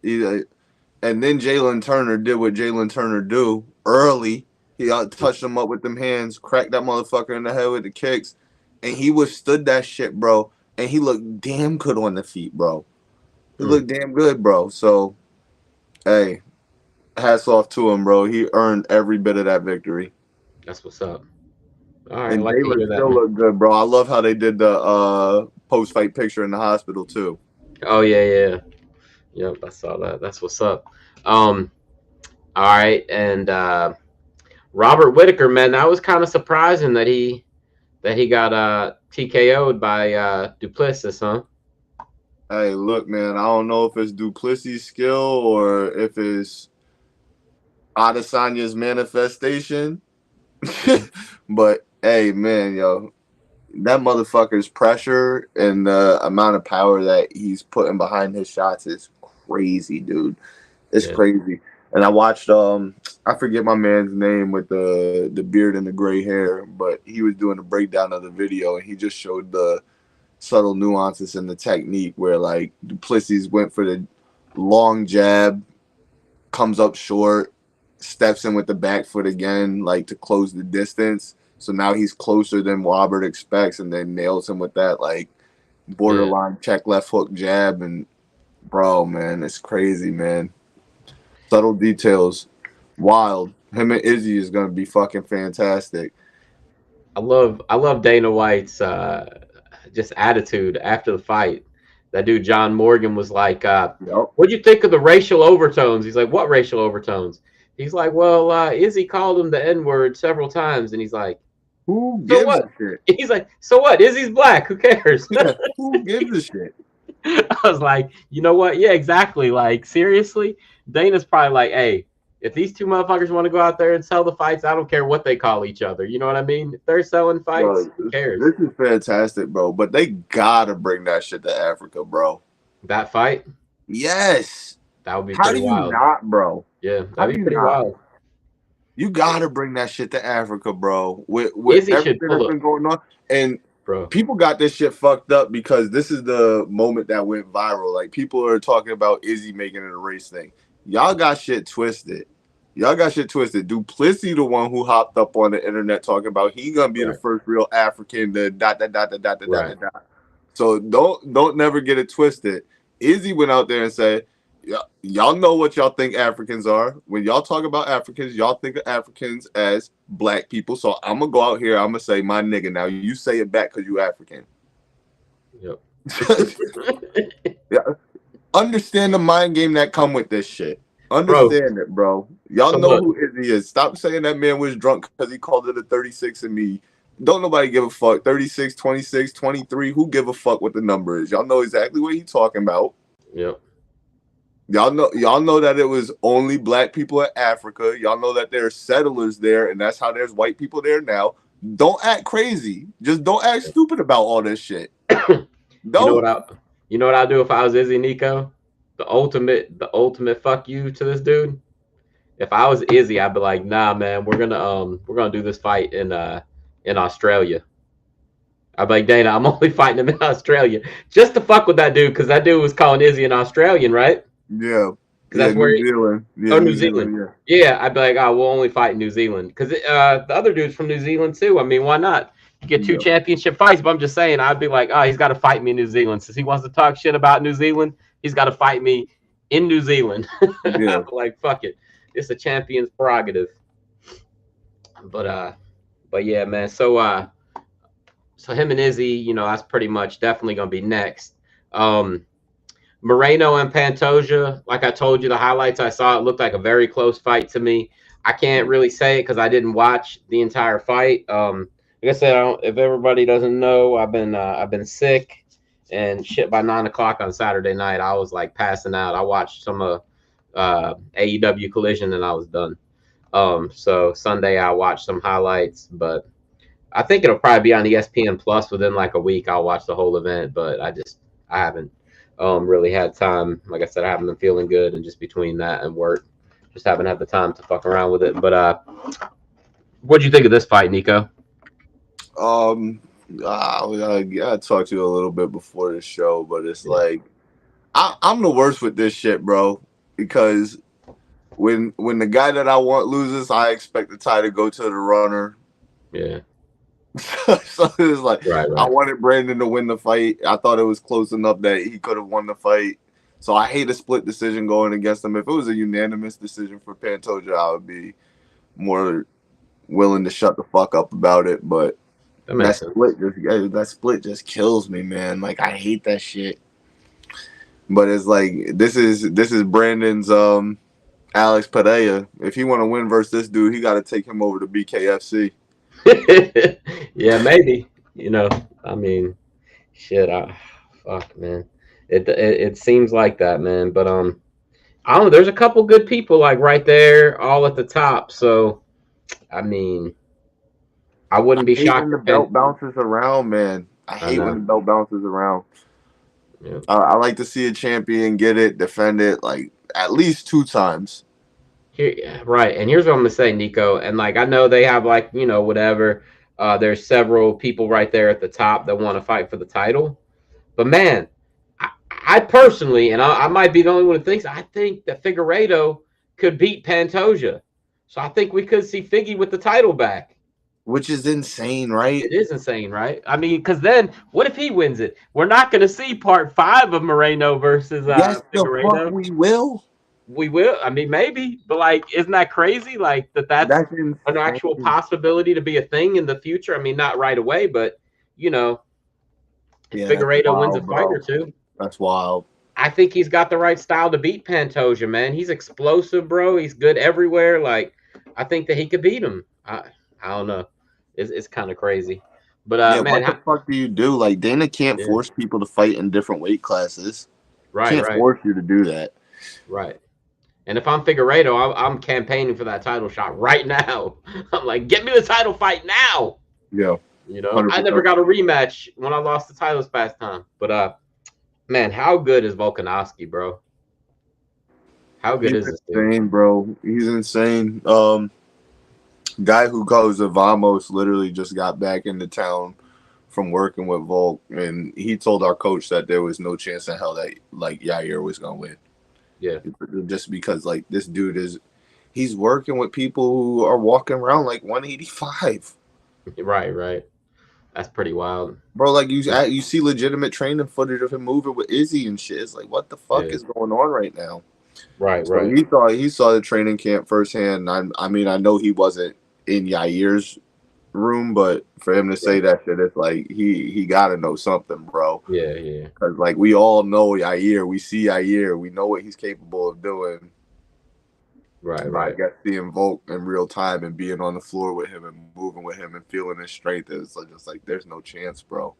And then Jalen Turner did what Jalen Turner do early. He touched him up with them hands, cracked that motherfucker in the head with the kicks, and he withstood that shit, bro. And he looked damn good on the feet, bro. He looked damn good, bro. So, hey, hats off to him, bro. He earned every bit of that victory.
That's what's up. All right,
And
like to hear that.
still look good, bro. I love how they did the post-fight picture in the hospital too.
Oh yeah. Yep, I saw that. That's what's up. All right, and Robert Whitaker, man, that was kind of surprising that he got TKO'd by Duplessis, huh?
Hey, look, man, I don't know if it's Duplessis' skill or if it's Adesanya's manifestation. But hey, man, yo, that motherfucker's pressure and the amount of power that he's putting behind his shots is crazy, dude. It's crazy. And I watched I forget my man's name with the beard and the gray hair, but he was doing a breakdown of the video and he just showed the subtle nuances in the technique where like Duplessis went for the long jab, comes up short, steps in with the back foot again, like to close the distance. So now he's closer than Robert expects, and then nails him with that like borderline check left hook jab. And bro, man, it's crazy, man. Subtle details, wild. Him and Izzy is gonna be fucking fantastic.
I love Dana White's just attitude after the fight. That dude John Morgan was like, "What'd you think of the racial overtones?" He's like, "What racial overtones?" He's like, "Well, Izzy called him the N-word several times," and he's like,
"Who gives a shit?"
He's like, "So what? Izzy's black. Who cares?"
Yeah, who gives a shit?
I was like, you know what? Yeah, exactly. Like, seriously, Dana's probably like, "Hey, if these two motherfuckers want to go out there and sell the fights, I don't care what they call each other." You know what I mean? If they're selling fights,
Bro,
who cares?
This is fantastic, bro. But they gotta bring that shit to Africa, bro.
That fight?
Yes.
That would be
How
pretty
do you
wild.
not, bro?
Yeah, that'd be pretty wild.
You gotta bring that shit to Africa, bro. With
Izzy
everything
should
that's
pull
been going on, and
bro,
people got this shit fucked up because this is the moment that went viral. Like people are talking about Izzy making it a race thing. Y'all got shit twisted. Duplessis, the one who hopped up on the internet talking about he gonna be the first real African to dot. So don't never get it twisted. Izzy went out there and said, y'all know what y'all think Africans are. When y'all talk about Africans, y'all think of Africans as black people. So I'm gonna go out here, I'm gonna say my nigga. Now you say it back because you African.
Yep.
Yeah. Understand the mind game that come with this shit. Understand it, bro. Y'all know who Izzy is. Stop saying that man was drunk because he called it a 36 and me. Don't nobody give a fuck. 36, 26, 23. Who give a fuck what the number is? Y'all know exactly what he's talking about.
Yep.
Y'all know that it was only black people in Africa. Y'all know that there are settlers there, and that's how there's white people there now. Don't act crazy. Just don't act stupid about all this shit.
You know what I'd do if I was Izzy, Neko? The ultimate fuck you to this dude. If I was Izzy, I'd be like, nah, man, we're gonna do this fight in Australia. I'd be like, Dana, I'm only fighting him in Australia just to fuck with that dude because that dude was calling Izzy an Australian, right?
Yeah.
That's where
New Zealand.
Yeah, New Zealand. Yeah, I'd be like, oh, we'll only fight in New Zealand because the other dude's from New Zealand too. I mean, why not? You get two championship fights, but I'm just saying, I'd be like, oh, he's got to fight me in New Zealand since he wants to talk shit about New Zealand. He's got to fight me in New Zealand.
Yeah.
Like, fuck it, it's a champion's prerogative. But yeah, man. So him and Izzy, that's pretty much definitely gonna be next. Moreno and Pantoja, like I told you, the highlights I saw, it looked like a very close fight to me. I can't really say it because I didn't watch the entire fight. Like I said, if everybody doesn't know, I've been sick, and shit. By 9 o'clock on Saturday night, I was like passing out. I watched some of AEW Collision, and I was done. So Sunday I watched some highlights, but I think it'll probably be on ESPN Plus within like a week. I'll watch the whole event, but I haven't really had time. Like I said, I haven't been feeling good, and just between that and work, just haven't had the time to fuck around with it. But what'd you think of this fight, Nico?
I talked to you a little bit before the show, but it's like I'm the worst with this shit, bro. Because when the guy that I want loses, I expect the tie to go to the runner.
Yeah.
So it's like
Right.
I wanted Brandon to win the fight. I thought it was close enough that he could have won the fight. So I hate a split decision going against him. If it was a unanimous decision for Pantoja, I would be more willing to shut the fuck up about it. But that split just kills me, man. Like I hate that shit. But it's like this is Brandon's Alex Pereira. If he want to win versus this dude, he got to take him over to BKFC.
Yeah, maybe. You know, I mean, shit. Fuck, man. It seems like that, man. But I don't know. There's a couple good people like right there, all at the top. So, I mean, I wouldn't be shocked
when the belt bounces around, man. I hate when the belt bounces around.
Yeah.
I like to see a champion get it, defend it, like at least 2 times.
Here, right, and here's what I'm gonna say, Nico. And like I know they have like whatever. There's several people right there at the top that want to fight for the title, but man, I personally, and I might be the only one who thinks, I think that Figueiredo could beat Pantoja, so I think we could see Figgy with the title back.
Which is insane, right?
It is insane, right? I mean, because then what if he wins it? We're not going to see part 5 of Moreno versus
yes,
Figueiredo.
The fuck we will.
We will. I mean, maybe, but like, isn't that crazy? Like that's an actual possibility to be a thing in the future. I mean, not right away, but Figueiredo wins a fight or 2.
That's wild.
I think he's got the right style to beat Pantoja, man. He's explosive, bro. He's good everywhere. Like, I think that he could beat him. I don't know. It's kind of crazy. But man,
what the fuck do you do? Like, Dana can't force people to fight in different weight classes.
Right,
can't force you to do that.
Right. And if I'm Figueiredo, I'm campaigning for that title shot right now. I'm like, get me the title fight now.
Yeah.
100%. I never got a rematch when I lost the title this past time. But man, how good is Volkanovski, bro? How good is this dude?
Insane, bro. He's insane. Guy who goes to Vamos literally just got back into town from working with Volk, and he told our coach that there was no chance in hell that like Yair was gonna win.
Yeah,
just because like this dude he's working with people who are walking around like 185.
Right. That's pretty wild,
bro. Like you see legitimate training footage of him moving with Izzy and shit. It's like, what the fuck is going on right now?
Right.
He saw the training camp firsthand. I mean, I know he wasn't in Yair's room, but for him to say that shit, it's like he got to know something, bro.
Yeah.
Because like we all know Yair, we see Yair, we know what he's capable of doing.
Right.
I guess seeing Volk in real time and being on the floor with him and moving with him and feeling his strength is just like there's no chance, bro.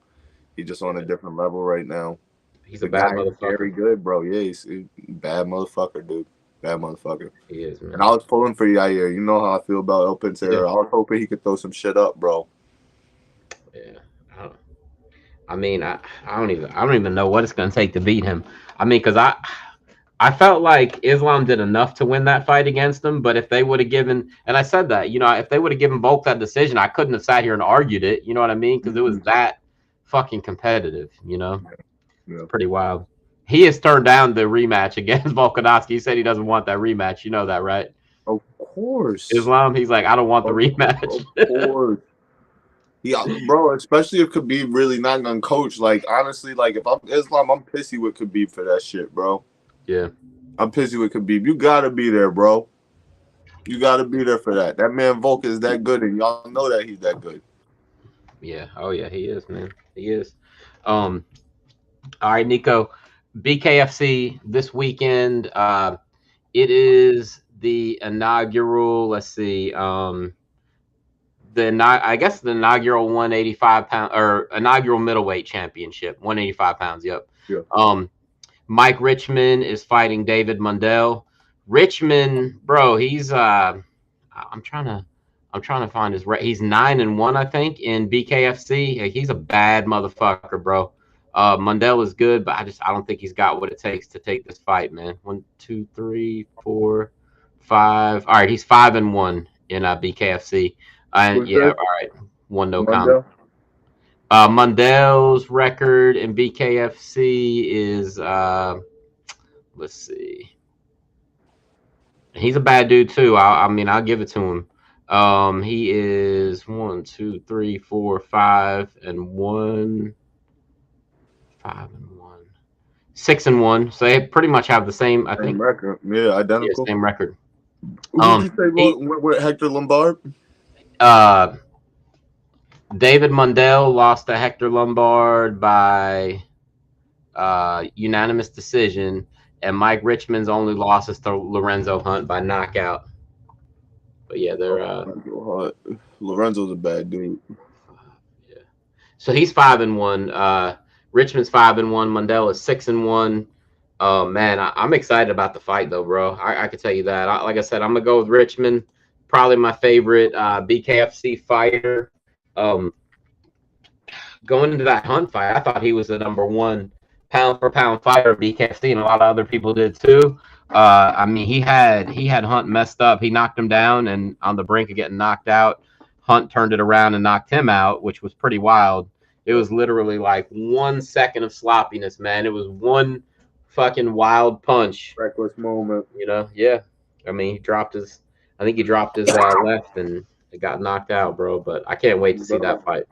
He's just on a different level right now.
He's a bad motherfucker.
Very good, bro. Yeah, he's a bad motherfucker, dude. Bad motherfucker.
He is, man.
And I was pulling for Yair. You know how I feel about El Pantera. Yeah. I was hoping he could throw some shit up, bro.
Yeah. I mean, I don't even know what it's gonna take to beat him. I mean, because I felt like Islam did enough to win that fight against him, but if they would have given, and I said that, if they would have given Volk that decision, I couldn't have sat here and argued it. You know what I mean? Because it was that fucking competitive. Yeah. Pretty wild. He has turned down the rematch against Volkanovski. He said he doesn't want that rematch. You know that, right?
Of course.
Islam, he's like, I don't want the rematch.
Of course. Yeah, bro, especially if Khabib really not gonna coach. Like, honestly, like if I'm Islam, I'm pissy with Khabib for that shit, bro.
Yeah.
I'm pissy with Khabib. You gotta be there, bro. You gotta be there for that. That man Volk is that good, and y'all know that he's that good.
Yeah. Oh yeah, he is, man. He is. All right, Nico. BKFC this weekend. It is the inaugural, let's see, I guess the inaugural 185-pound or inaugural middleweight championship, 185 pounds. Yep.
Yeah.
Mike Richmond is fighting David Mundell. Richmond, bro, he's I'm trying to find his he's 9-1, I think, in BKFC. He's a bad motherfucker, bro. Mundell is good, but I don't think he's got what it takes to take this fight, man. 1, 2, 3, 4, 5. All right, he's 5-1 in BKFC. All right, 1 no comment. Mundell's record in BKFC is let's see. He's a bad dude too. I mean, I'll give it to him. He is 1, 2, 3, 4, 5-1, 5-1, 6-1. So they pretty much have the same. I think
record. Yeah, identical.
Yeah, same record.
Who did you say with Hector Lombard?
David Mundell lost to Hector Lombard by unanimous decision, and Mike Richmond's only loss is to Lorenzo Hunt by knockout. But yeah, they're
Lorenzo's a bad dude.
Yeah. So he's 5-1. Richmond's 5-1. Mundell is 6-1. Man, I'm excited about the fight though, bro. I can tell you that. Like I said, I'm gonna go with Richmond. Probably my favorite BKFC fighter. Going into that Hunt fight, I thought he was the #1 pound for pound fighter of BKFC, and a lot of other people did too. I mean, he had Hunt messed up. He knocked him down, and on the brink of getting knocked out, Hunt turned it around and knocked him out, which was pretty wild. It was literally like 1 second of sloppiness, man. It was one fucking wild punch.
Reckless moment.
You know, yeah. I mean, I think he dropped his left and it got knocked out, bro. But I can't wait to see that fight.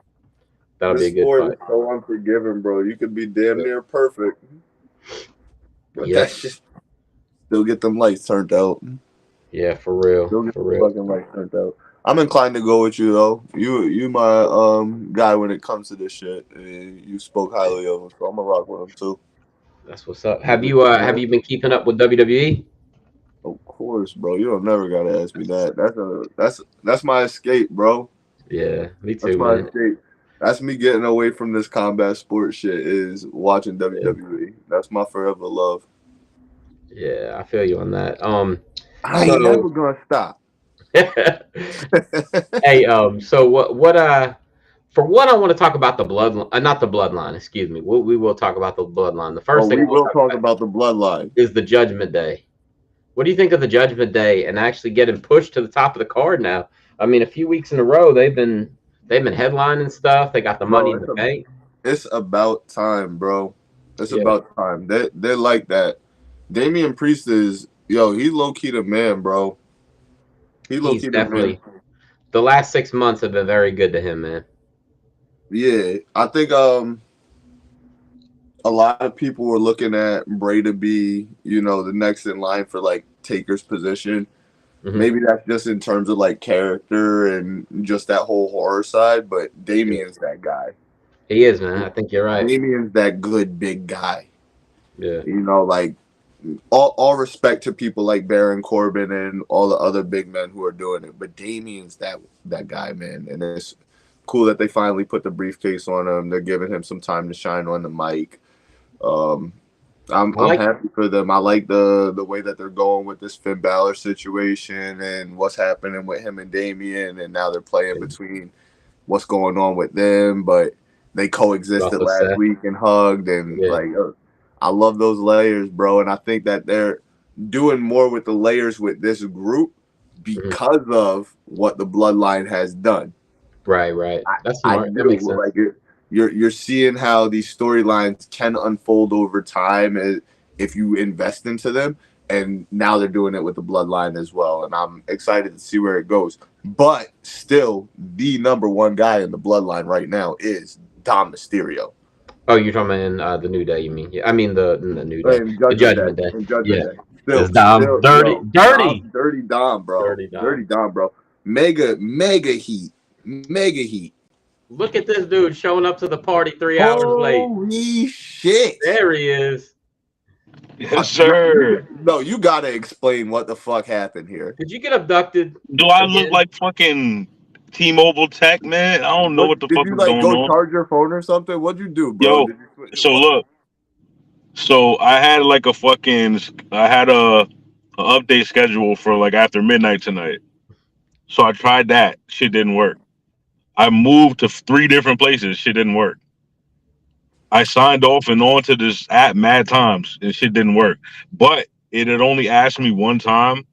That'll be a good fight.
Is so unforgiving, bro. You could be damn near perfect, but that's just still get them lights turned out.
Yeah, for real.
Still get the fucking lights turned out. I'm inclined to go with you though. You my guy when it comes to this shit. You spoke highly of him, so I'm gonna rock with him too.
That's what's up. Have you been keeping up with WWE?
Of course, bro. You don't never gotta ask me that. That's my escape, bro.
Yeah, me too.
That's my escape. That's me getting away from this combat sports shit is watching WWE. That's my forever love.
Yeah, I feel you on that.
I ain't never gonna stop.
Hey, so what for one, I want to talk about the bloodline, not the bloodline, excuse me. We will talk about the bloodline. The first thing
we will talk about the bloodline
is the Judgment Day. What do you think of the Judgment Day and actually getting pushed to the top of the card now? I mean, a few weeks in a row, they've been headlining stuff. They got the money in the bank.
It's about time, bro. It's about time. They're like that. Damian Priest is he's low key the man, bro.
He's definitely the last 6 months have been very good to him, man.
Yeah, I think a lot of people were looking at Bray to be, the next in line for like Taker's position. Mm-hmm. Maybe that's just in terms of like character and just that whole horror side, but Damian's that guy.
He is, man. I think you're right.
Damian's that good big guy.
Yeah.
Like all respect to people like Baron Corbin and all the other big men who are doing it, but Damian's that guy, man. And it's cool that they finally put the briefcase on him. They're giving him some time to shine on the mic. I'm happy for them. I like the way that they're going with this Finn Balor situation and what's happening with him and Damian, and now they're playing between what's going on with them, but they coexisted last week and hugged, and I love those layers, bro. And I think that they're doing more with the layers with this group because of what the Bloodline has done.
Right. That's smart. That makes sense.
Like you're seeing how these storylines can unfold over time if you invest into them, and now they're doing it with the Bloodline as well. And I'm excited to see where it goes. But still, the #1 guy in the Bloodline right now is Dom Mysterio.
Oh, you're talking about in the New Day, you mean? Yeah, I mean the New Day, the Judgment Day.
Day.
Still, Dom,
dirty Dom, bro. Dirty Dom, bro. Mega heat.
Look at this dude showing up to the party 3 hours late.
Holy shit!
There he is.
Yes, sir.
No, you gotta explain what the fuck happened here.
Did you get abducted?
Do I look like fucking T-Mobile tech, man. I don't know what the
did
fuck
you
is
like
going
go
on.
charge your phone or something? What'd you do, bro?
Yo,
Did you switch
so look, so I had a update schedule for like after midnight tonight. So I tried that. Shit didn't work. I moved to 3 different places. Shit didn't work. I signed off and on to this app mad times and shit didn't work. But it had only asked me one time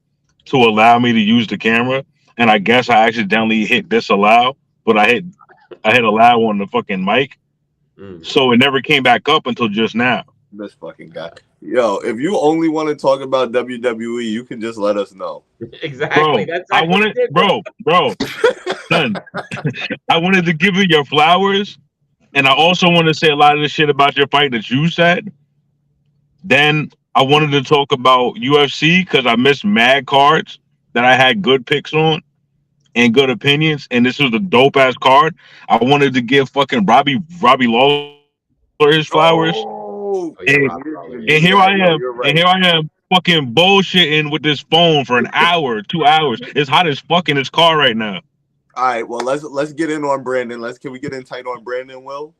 to allow me to use the camera, and I guess I accidentally hit disallow, but I hit allow on the fucking mic, so it never came back up until just now.
this fucking guy? Yo, if you only want to talk about WWE, you can just let us know.
Exactly.
Bro,
That's
I
exactly
wanted,
it,
bro, son, I wanted to give you your flowers, and I also want to say a lot of the shit about your fight that you said. Then I wanted to talk about UFC because I missed mad cards that I had good picks on and good opinions, and this was a dope ass card. I wanted to give fucking Robbie Lawler his flowers,
Oh,
Oh yeah,
and,
Rob Lawler,
and
yeah.
and here I
yo,
am,
you're
and
right.
here I am, fucking bullshitting with this phone for an hour, 2 hours. It's hot as fuck in this car right now.
All right, well let's get in on Brandon. Can we get in tight on Brandon, Will?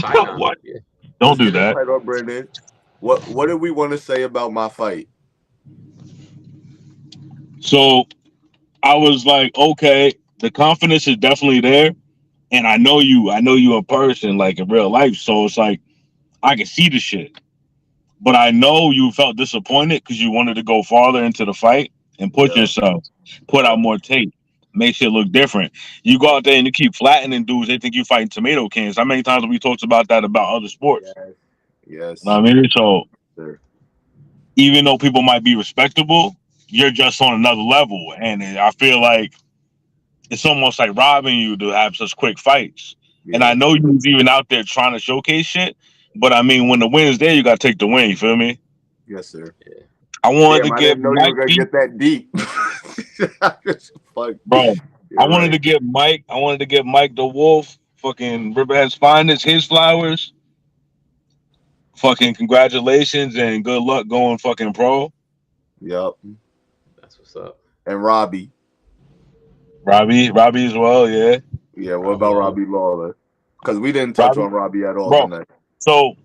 What?
Yeah.
Don't
Let's
do
get in
that.
tight on Brandon. What did we want to say about my fight?
So I was like, okay, the confidence is definitely there, and I know you in person, like in real life. So it's like I can see the shit. But I know you felt disappointed because you wanted to go farther into the fight and push
Yeah.
yourself, put out more tape, make shit look different. You go out there and you keep flattening dudes, they think you fighting tomato cans. How many times have we talked about that about other sports?
Yes.
You know what I mean? So
Sir.
even though people might be respectable, you're just on another level. And I feel like it's almost like robbing you to have such quick fights.
Yeah.
And I know you was even out there trying to showcase shit, but I mean, when the win is there, you got to take the win. You feel me?
Yes, sir.
I wanted
Damn,
to
I
give
didn't know you were
Mike,
gonna get that deep. Fuck.
bro.
You're
I wanted
right.
to give Mike. I wanted to give Mike the Wolf, fucking Riverhead's finest, his flowers. Fucking congratulations and good luck going fucking pro.
Yep.
That's what's up.
And Robbie.
Robbie as well, yeah.
Yeah, what about Robbie Lawler? Because we didn't touch on Robbie at all
bro.
tonight.
So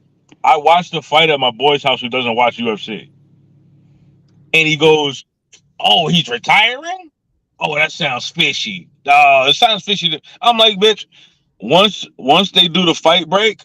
I watched the fight at my boy's house who doesn't watch UFC. And he goes, "Oh, he's retiring? Oh, that sounds fishy. It sounds fishy." I'm like, bitch, once they do the fight break,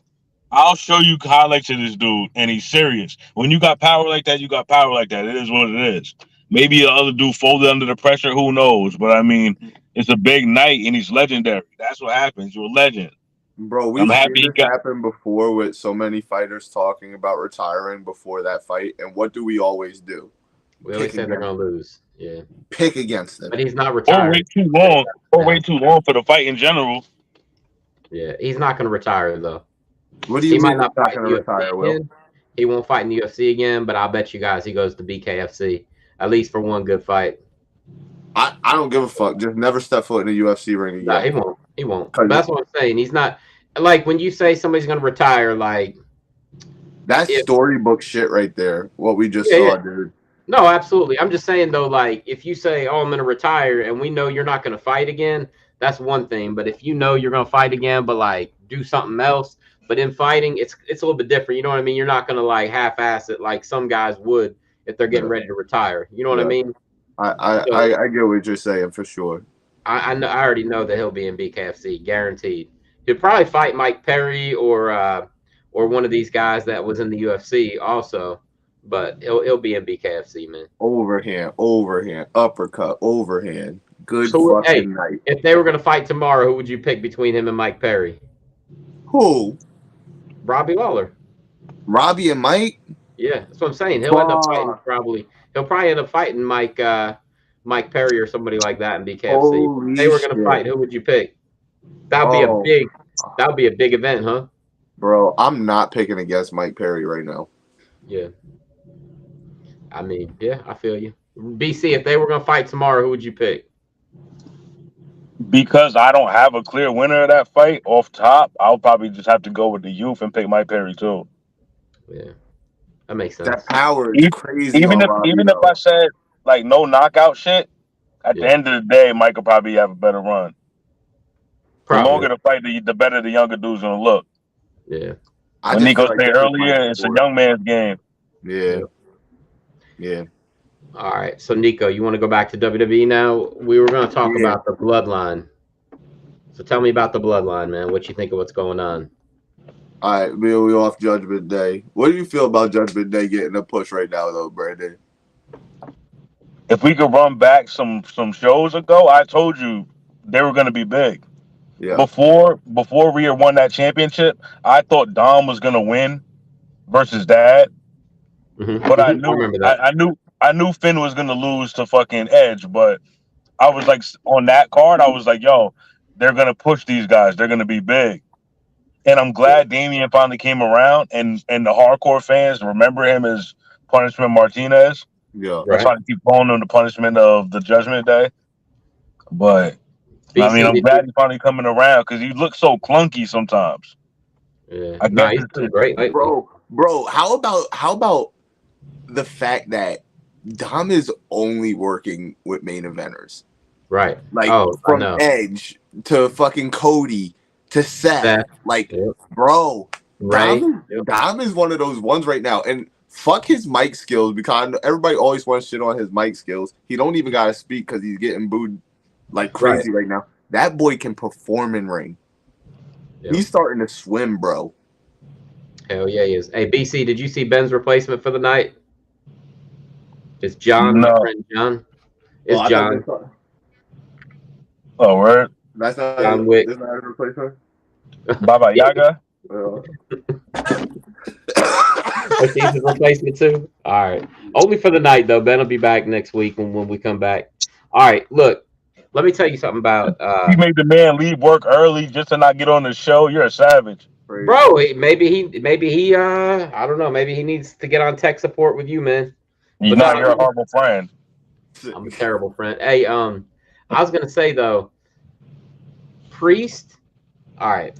I'll show you highlights of this dude, and he's serious. When you got power like that, you got power like that. It is what it is. Maybe the other dude folded under the pressure, who knows? But I mean, it's a big night, and he's legendary. That's what happens. You're a legend.
Bro, we've seen this happen before with so many fighters talking about retiring before that fight. And what do we always do?
We always say they're gonna lose. Yeah.
Pick against them.
But he's not retiring.
Or wait too long for the fight in general.
Yeah, he's not gonna retire though.
What do you
he
mean
might not fight
going to retire, Will?
He won't fight in the UFC again, but I'll bet you guys he goes to BKFC at least for one good fight.
I don't give a fuck. Just never step foot in a UFC ring again.
No, he won't. He won't. That's what I'm saying. He's not like when you say somebody's gonna retire, like
that's storybook shit right there. What we just saw, dude.
No, absolutely. I'm just saying though, like if you say, "Oh, I'm gonna retire," and we know you're not gonna fight again, that's one thing. But if you know you're gonna fight again, but like do something else, but in fighting, it's a little bit different. You know what I mean? You're not gonna like half-ass it like some guys would if they're getting ready to retire. You know what I mean?
I get what you're saying for sure.
I know. I already know that he'll be in BKFC, guaranteed. He'll probably fight Mike Perry or one of these guys that was in the UFC also, but he'll be in BKFC, man.
Overhand, uppercut, overhand. Good fucking night.
If they were gonna fight tomorrow, who would you pick between him and Mike Perry?
Who?
Robbie Lawler.
Robbie and Mike?
Yeah, that's what I'm saying. He'll end up fighting probably. He'll probably end up fighting Mike Perry or somebody like that in BKFC. If they were gonna fight, who would you pick? That'd be a big event, huh?
Bro, I'm not picking against Mike Perry right now.
Yeah. I mean, yeah, I feel you. BC, if they were gonna fight tomorrow, who would you pick?
Because I don't have a clear winner of that fight off top, I'll probably just have to go with the youth and pick Mike Perry too.
Yeah, that makes sense.
That power is crazy.
Even if I said like no knockout shit, At the end of the day, Mike will probably have a better run. The
Probably.
longer the fight, the better the younger dude's gonna look.
Yeah.
When Nico said earlier, it's a young man's game.
Yeah. Yeah.
All right. So Nico, you want to go back to WWE now? We were going to talk about the bloodline. So tell me about the bloodline, man. What you think of what's going on?
All right, we off Judgment Day. What do you feel about Judgment Day getting a push right now, though, Brandon?
If we could run back some shows ago, I told you they were going to be big.
Yeah.
Before Rhea won that championship, I thought Dom was going to win versus Dad.
Mm-hmm.
But
I remember that.
I knew Finn was going to lose to fucking Edge. But I was like, on that card, I was like, yo, they're going to push these guys. They're going to be big. And I'm glad Damian finally came around, and the hardcore fans remember him as Punishment Martinez.
Yeah,
that's why I keep calling him the Punishment of the Judgment Day. But
BC,
I mean, I'm glad he's finally coming around because he looks so clunky sometimes.
Yeah, he's doing great,
bro. How about the fact that Dom is only working with main eventers,
right?
Like from Edge to fucking Cody. To Seth. Like, bro,
right?
Dom is one of those ones right now. And fuck his mic skills, because everybody always wants shit on his mic skills. He don't even got to speak because he's getting booed like crazy right now. That boy can perform in ring. Yep. He's starting to swim, bro.
Hell yeah, he is. Hey, BC, did you see Ben's replacement for the night? It's John,
no.
My friend John. It's John.
Oh, word. That's not
John Wick.
That's not a replacement.
Baba Yaga.
He's his replacement too. All right. Only for the night though. Ben will be back next week when we come back. All right. Look, let me tell you something about.
You made the man leave work early just to not get on the show. You're a savage,
bro. Maybe he. I don't know. Maybe he needs to get on tech support with you, man.
You're a horrible friend.
I'm a terrible friend. Hey, I was gonna say though. Priest, all right.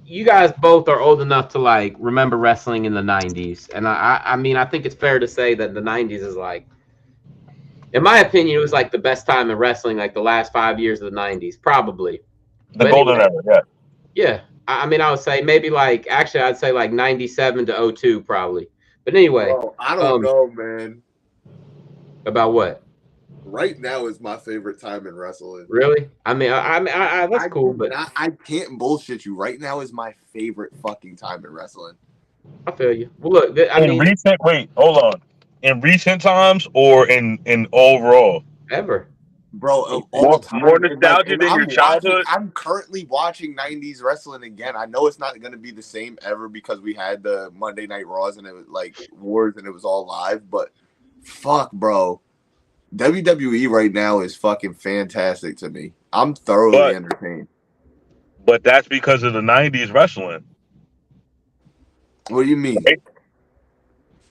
You guys both are old enough to like remember wrestling in the 90s, and I mean I think it's fair to say that the 90s is like, in my opinion, it was like the best time in wrestling, like the last 5 years of the 90s, probably.
The golden era, yeah.
Yeah, I mean I would say maybe like actually I'd say like 97 to 02 probably. But anyway,
I don't know, man.
About what?
Right now is my favorite time in wrestling.
Really? I mean, that's cool, but
I can't bullshit you. Right now is my favorite fucking time in wrestling.
I feel you. Well, look,
hold on. In recent times or in overall?
Ever.
Bro,
more nostalgia than your childhood?
I'm currently watching 90s wrestling again. I know it's not going to be the same ever because we had the Monday Night Raws and it was like Wars and it was all live, but fuck, bro. WWE right now is fucking fantastic to me. I'm thoroughly entertained.
But that's because of the 90s wrestling.
What do you mean?
Right?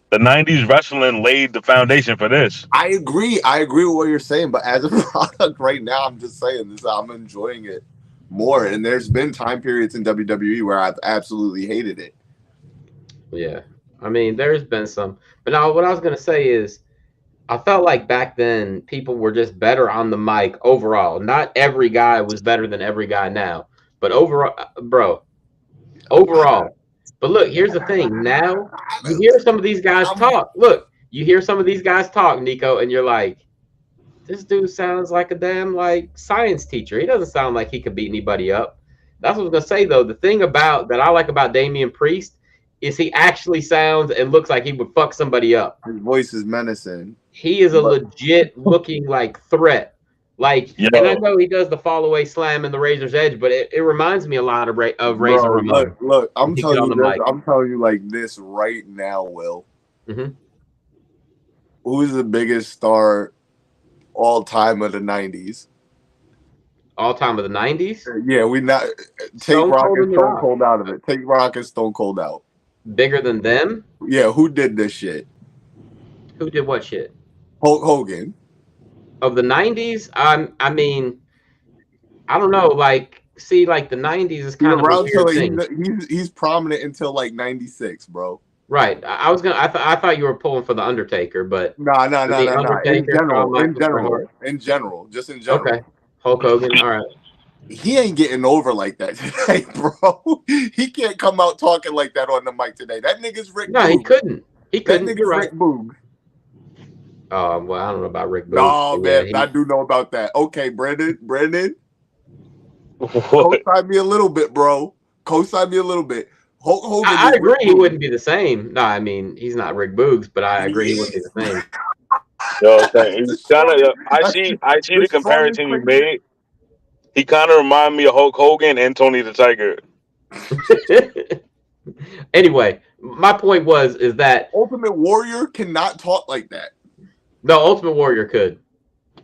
The 90s wrestling laid the foundation for this.
I agree with what you're saying, but as a product right now, I'm just saying this. I'm enjoying it more. And there's been time periods in WWE where I've absolutely hated it.
Yeah. I mean, there's been some. But now what I was going to say is, I felt like back then people were just better on the mic overall. Not every guy was better than every guy now, but overall. But look, here's the thing. Now you hear some of these guys talk. Look, you hear some of these guys talk, Nico, and you're like, this dude sounds like a damn like science teacher. He doesn't sound like he could beat anybody up. That's what I was gonna say though. The thing that I like about Damian Priest is he actually sounds and looks like he would fuck somebody up.
His voice is menacing.
He is a legit looking like threat. Like, and I know he does the fall away slam and the Razor's Edge, but it reminds me a lot of Razor Ramon.
Look, I'm telling you like this right now, Will.
Mm-hmm.
Who's the biggest star all time of the 90s?
All time of the 90s?
Yeah, take Rock and Stone Cold out of it. Take Rock and Stone Cold out.
Bigger than them?
Yeah, who did this shit?
Who did what shit?
Hulk Hogan.
Of the 90s, I mean, I don't know. Like, see, like the 90s is kind of a weird thing.
He's prominent until like 96, bro.
Right. I thought you were pulling for the Undertaker, but
No.
the Undertaker, Shawn Michaels, Bret Hart.
In general.
Okay. Hulk Hogan. All right.
He ain't getting over like that today, bro. He can't come out talking like that on the mic today. That nigga's Rick
No,
Boog.
he couldn't. He
That
couldn't.
nigga's
You're right.
Rick Boog.
Well, I don't know about Rick Boogs.
No, man,
Yeah,
I do know about that. Okay, Brandon,
What?
co-sign me a little bit, bro. Co-sign me a little bit. Hulk Hogan.
I
is
agree
Rick
he
Boog.
wouldn't be the same. No, I mean he's not Rick Boogs, but I agree he wouldn't be the same.
Yo, he's kind of. I see the comparison you made. He kind of remind me of Hulk Hogan and Tony the Tiger.
Anyway, my point is that
Ultimate Warrior cannot talk like that.
no, Ultimate Warrior could.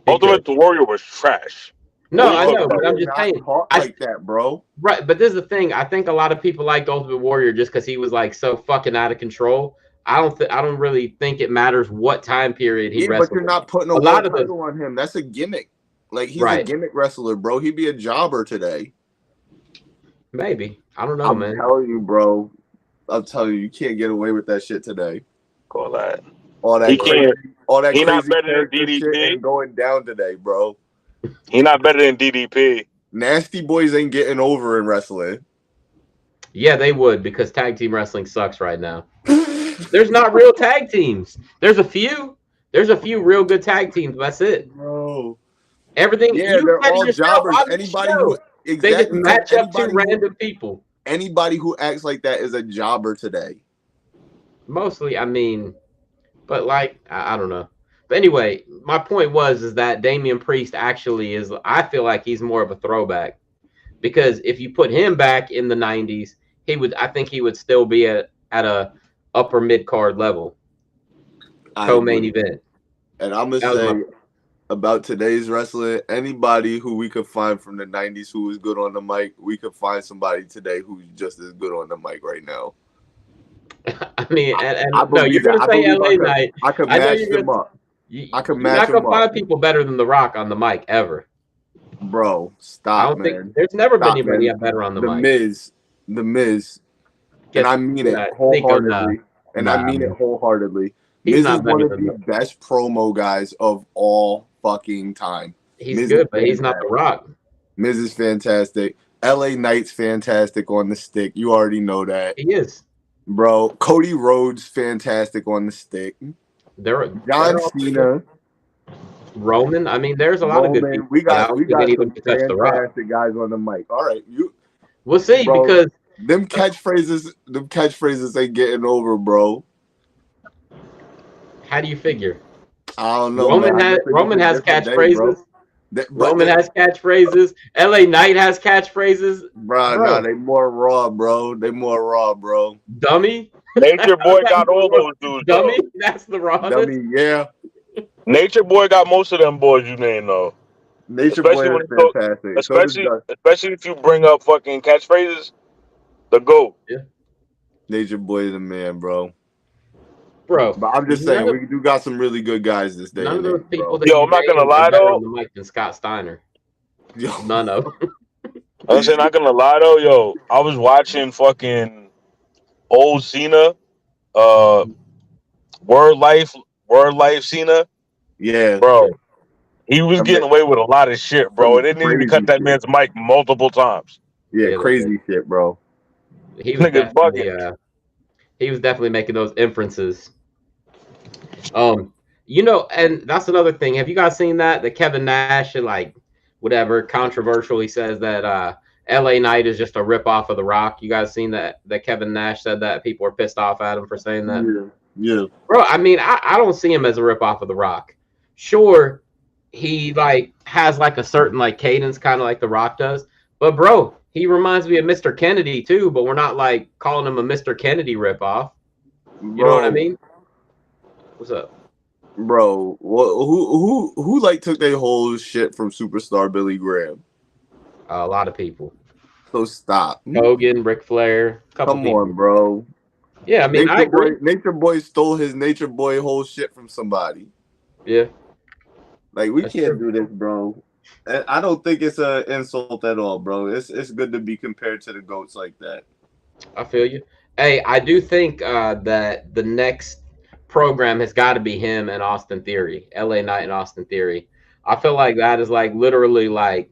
He
Ultimate
could.
Warrior was trash.
No,
What
I
are you
know,
talking
but
about?
I'm just saying.
Talk like that, bro.
Right, but this is the thing. I think a lot of people liked Ultimate Warrior just because he was like so fucking out of control. I don't really think it matters what time period he wrestled.
But you're not putting a
lot
world
of the
title on him. That's a gimmick. Like he's a
Right.
gimmick wrestler, bro. He'd be a jobber today.
Maybe. I don't know,
I'm
man.
telling you, bro. I'm telling you can't get away with that shit today.
Call that.
All that
He
crazy,
can't.
all that
He not
crazy
better than
character shit
DDP.
ain't going down today, bro.
He not better than DDP.
Nasty boys ain't getting over in wrestling.
Yeah, they would because tag team wrestling sucks right now. There's not real tag teams. There's a few. There's a few real good tag teams. That's it.
Bro.
Everything.
Yeah,
you
they're
said
all
yourself
jobbers.
on the
Anybody
show.
who
They just
exactly
match up to
anybody
random people.
Anybody who acts like that is a jobber today.
Mostly, I mean, but like I don't know. But anyway, my point is that Damian Priest actually is. I feel like he's more of a throwback because if you put him back in the '90s, I think he would still be at a upper mid card level, co-main event.
And I'm gonna say about today's wrestling, anybody who we could find from the '90s who was good on the mic, we could find somebody today who's just as good on the mic right now.
I mean, and
I
no, you're
believe
gonna say LA Knight.
I could
I know
match
you're
them up.
I
could
You're
match
not gonna
them up.
find people better than The Rock on the mic ever.
Bro,
I
stop,
don't
man.
think there's never been
Stop,
anybody
man.
better on the mic.
The Miz,
Guess
and I mean it
that.
wholeheartedly. And
Nah,
I mean it wholeheartedly.
He's
Miz
not
is one
better
of
than
the best promo guys of all fucking time.
He's
Miz
good,
is
but he's not The Rock.
Miz is fantastic. LA Knight's fantastic on the stick. You already know that.
He is.
Bro, Cody Rhodes fantastic on the stick. John Cena.
Roman. I mean, there's a lot of good people.
We got some
touch The Rock.
fantastic guys on the mic. All right,
We'll see
bro,
because
them catchphrases ain't getting over, bro.
how do you figure?
I don't know.
Roman has catchphrases. Roman has catchphrases. LA Knight has catchphrases.
Bro, nah, they more raw, bro.
Dummy.
Nature Boy got all those dudes.
Dummy.
Though.
That's the rawest.
Dummy, yeah.
Nature Boy got most of them boys you name though.
Nature Boy is fantastic.
Especially if you bring up fucking catchphrases, the GOAT.
Yeah.
Nature Boy is a man, bro.
Bro,
but I'm just saying we do got some really good guys this day.
None of those people that
I'm not gonna lie though.
On the mic than Scott Steiner. None of them.
I'm saying not gonna lie though, I was watching fucking old Cena, Word Life Cena.
Yeah,
bro. He was getting away with a lot of shit, bro. It didn't even cut that man's mic multiple times.
Yeah, crazy shit, bro.
He was definitely making those inferences. And that's another thing. Have you guys seen that Kevin Nash, like, whatever, controversial, he says that LA Knight is just a ripoff of The Rock. You guys seen that Kevin Nash said that? People were pissed off at him for saying that.
Yeah.
Bro, I mean, I don't see him as a ripoff of The Rock. Sure, he has a certain cadence, kind of like The Rock does. But bro, he reminds me of Mr. Kennedy too, but we're not calling him a Mr. Kennedy ripoff. You know what I mean? What's up?
Bro, who took their whole shit from superstar Billy Graham?
A lot of people.
So stop.
Hogan, Ric Flair,
Come on, bro.
Yeah, I mean, I agree.
Nature Boy stole his Nature Boy whole shit from somebody.
Yeah.
We can't do this, bro. I don't think it's an insult at all, bro. It's good to be compared to the GOATs like that.
I feel you. Hey, I do think that the next program has got to be him and Austin Theory, LA Knight and Austin Theory. I feel like that is like literally like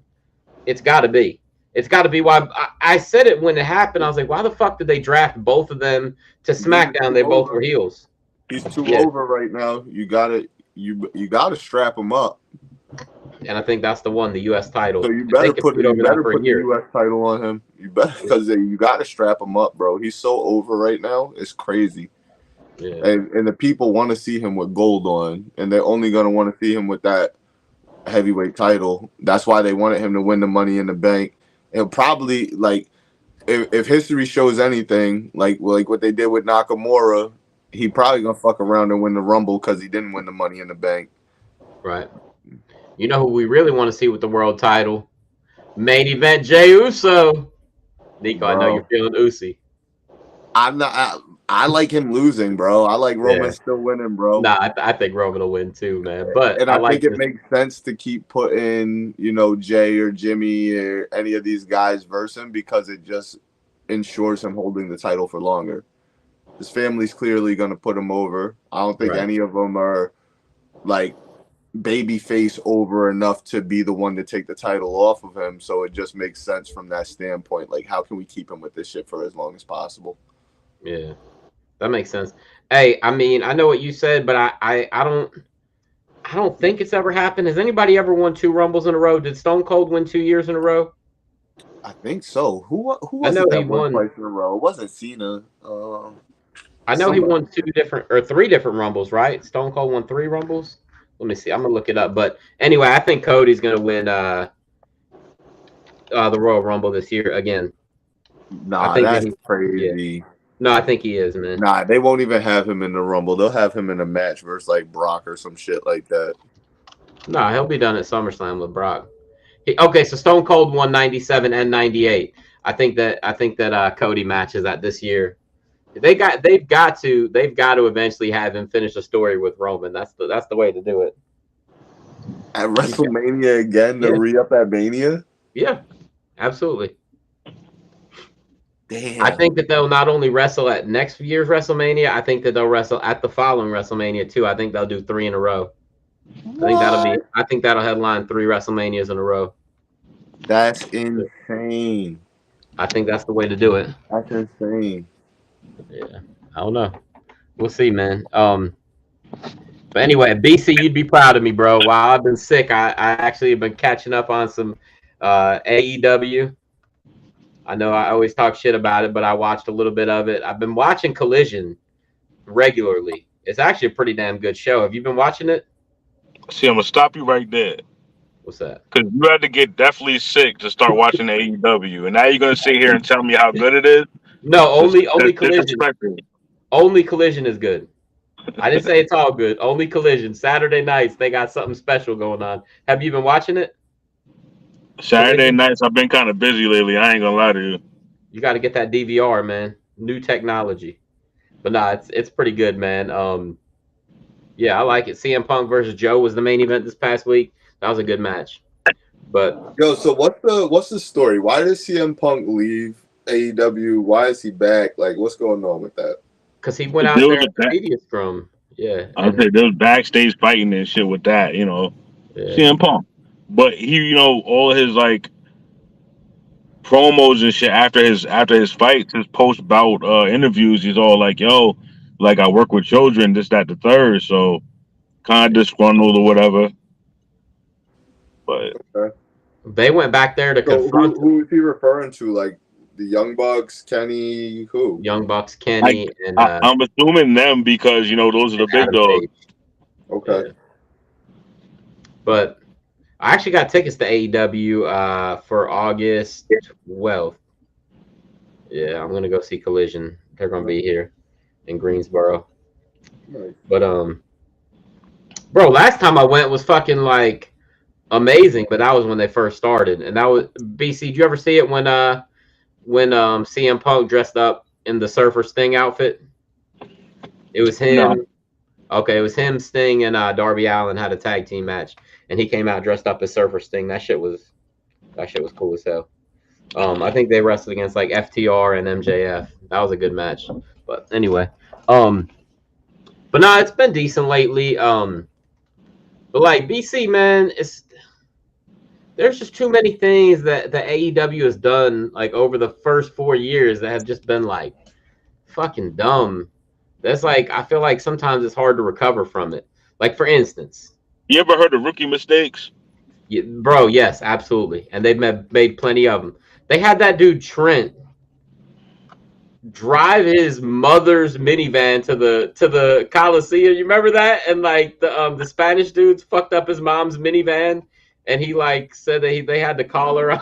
it's got to be. It's got to be why I said it when it happened. I was like, why the fuck did they draft both of them to SmackDown? They both were heels.
He's too over right now. You gotta strap him up.
And I think that's the one, the U.S. title.
So you better put the U.S. title on him. You better, because you gotta strap him up, bro. He's so over right now. It's crazy.
Yeah.
And the people want to see him with gold on, and they're only gonna want to see him with that heavyweight title. That's why they wanted him to win the Money in the Bank. He'll probably, like, if history shows anything, like what they did with Nakamura, he probably gonna fuck around and win the Rumble because he didn't win the Money in the Bank.
Right. You know who we really want to see with the world title? Main event, Jey Uso. Nico, I know you're feeling Usi.
I'm not. I like him losing, bro. I like Roman still winning, bro.
Nah, I think Roman will win too, man. But
I think it makes sense to keep putting, Jay or Jimmy or any of these guys versus him because it just ensures him holding the title for longer. His family's clearly going to put him over. I don't think any of them are like babyface over enough to be the one to take the title off of him. So it just makes sense from that standpoint. Like, how can we keep him with this shit for as long as possible?
Yeah, that makes sense. Hey, I mean, I know what you said, but I don't think it's ever happened. Has anybody ever won 2 Rumbles in a row? Did Stone Cold win 2 years in a row?
I think so. Who was
I know
it
he won
twice in a row? It wasn't Cena.
I know he won 3 different Rumbles, right? Stone Cold won 3 Rumbles. Let me see. I'm gonna look it up. But anyway, I think Cody's gonna win the Royal Rumble this year again.
Nah, that's crazy.
Yeah. No, I think he is, man.
Nah, they won't even have him in the Rumble. They'll have him in a match versus like Brock or some shit like that.
No, he'll be done at SummerSlam with Brock. Okay, so Stone Cold won 97 and 98. I think that Cody matches that this year. They've got to eventually have him finish a story with Roman. That's the way to do it.
At WrestleMania again to re-up at Mania?
Yeah, absolutely.
Damn.
I think that they'll not only wrestle at next year's WrestleMania, I think that they'll wrestle at the following WrestleMania too. I think they'll do 3 in a row. I think that'll headline 3 WrestleManias in a row.
That's insane.
I think that's the way to do it.
That's insane.
Yeah, I don't know. We'll see, man. But anyway, BC, you'd be proud of me, bro. While I've been sick, I actually have been catching up on some AEW. I know I always talk shit about it, but I watched a little bit of it. I've been watching Collision regularly. It's actually a pretty damn good show. Have you been watching it?
See, I'm gonna stop you right there.
What's that?
Because you had to get deathly sick to start watching AEW, and now you're gonna sit here and tell me how good it is.
No, only Collision. Only Collision is good. I didn't say it's all good. Only Collision. Saturday nights, they got something special going on. Have you been watching it?
Saturday nights, I've been kind of busy lately. I ain't gonna lie to you.
You got to get that DVR, man. New technology. But nah, it's pretty good, man. Yeah, I like it. CM Punk versus Joe was the main event this past week. That was a good match. But
so what's the story? Why did CM Punk leave AEW? Why is he back? Like, what's going on with that?
Because he went out there at the media scrum. Yeah.
I said there was backstage fighting and shit with that, CM Punk. But he, all his like promos and shit after his fights, his post bout interviews, he's all like, "Yo, like I work with children, this, that, the third." So kind of disgruntled or whatever. But
they went back there to confront.
Who is he referring to? Like the Young Bucks, Kenny, who?
Young Bucks, Kenny, and
I'm assuming them because those are the big dogs.
Okay.
Yeah. But I actually got tickets to AEW for August 12th. Yeah, I'm gonna go see Collision. They're gonna be here in Greensboro.
Nice.
But bro, last time I went was fucking like amazing, but that was when they first started. And that was BC, did you ever see it when CM Punk dressed up in the Surfer Sting outfit? It was him.
No.
Okay, it was him, Sting, and Darby Allin had a tag team match, and he came out dressed up as Surfer Sting. That shit was cool as hell. I think they wrestled against like FTR and MJF. That was a good match. But anyway, but nah, it's been decent lately. But like BC, man, there's just too many things that the AEW has done like over the first 4 years that have just been like fucking dumb. That's like I feel like sometimes it's hard to recover from it. Like for instance,
You ever heard of rookie mistakes?
bro, yes, absolutely, and they've made plenty of them. They had that dude Trent drive his mother's minivan to the Coliseum. You remember that? And like the Spanish dudes fucked up his mom's minivan, and he like said that they had to call her on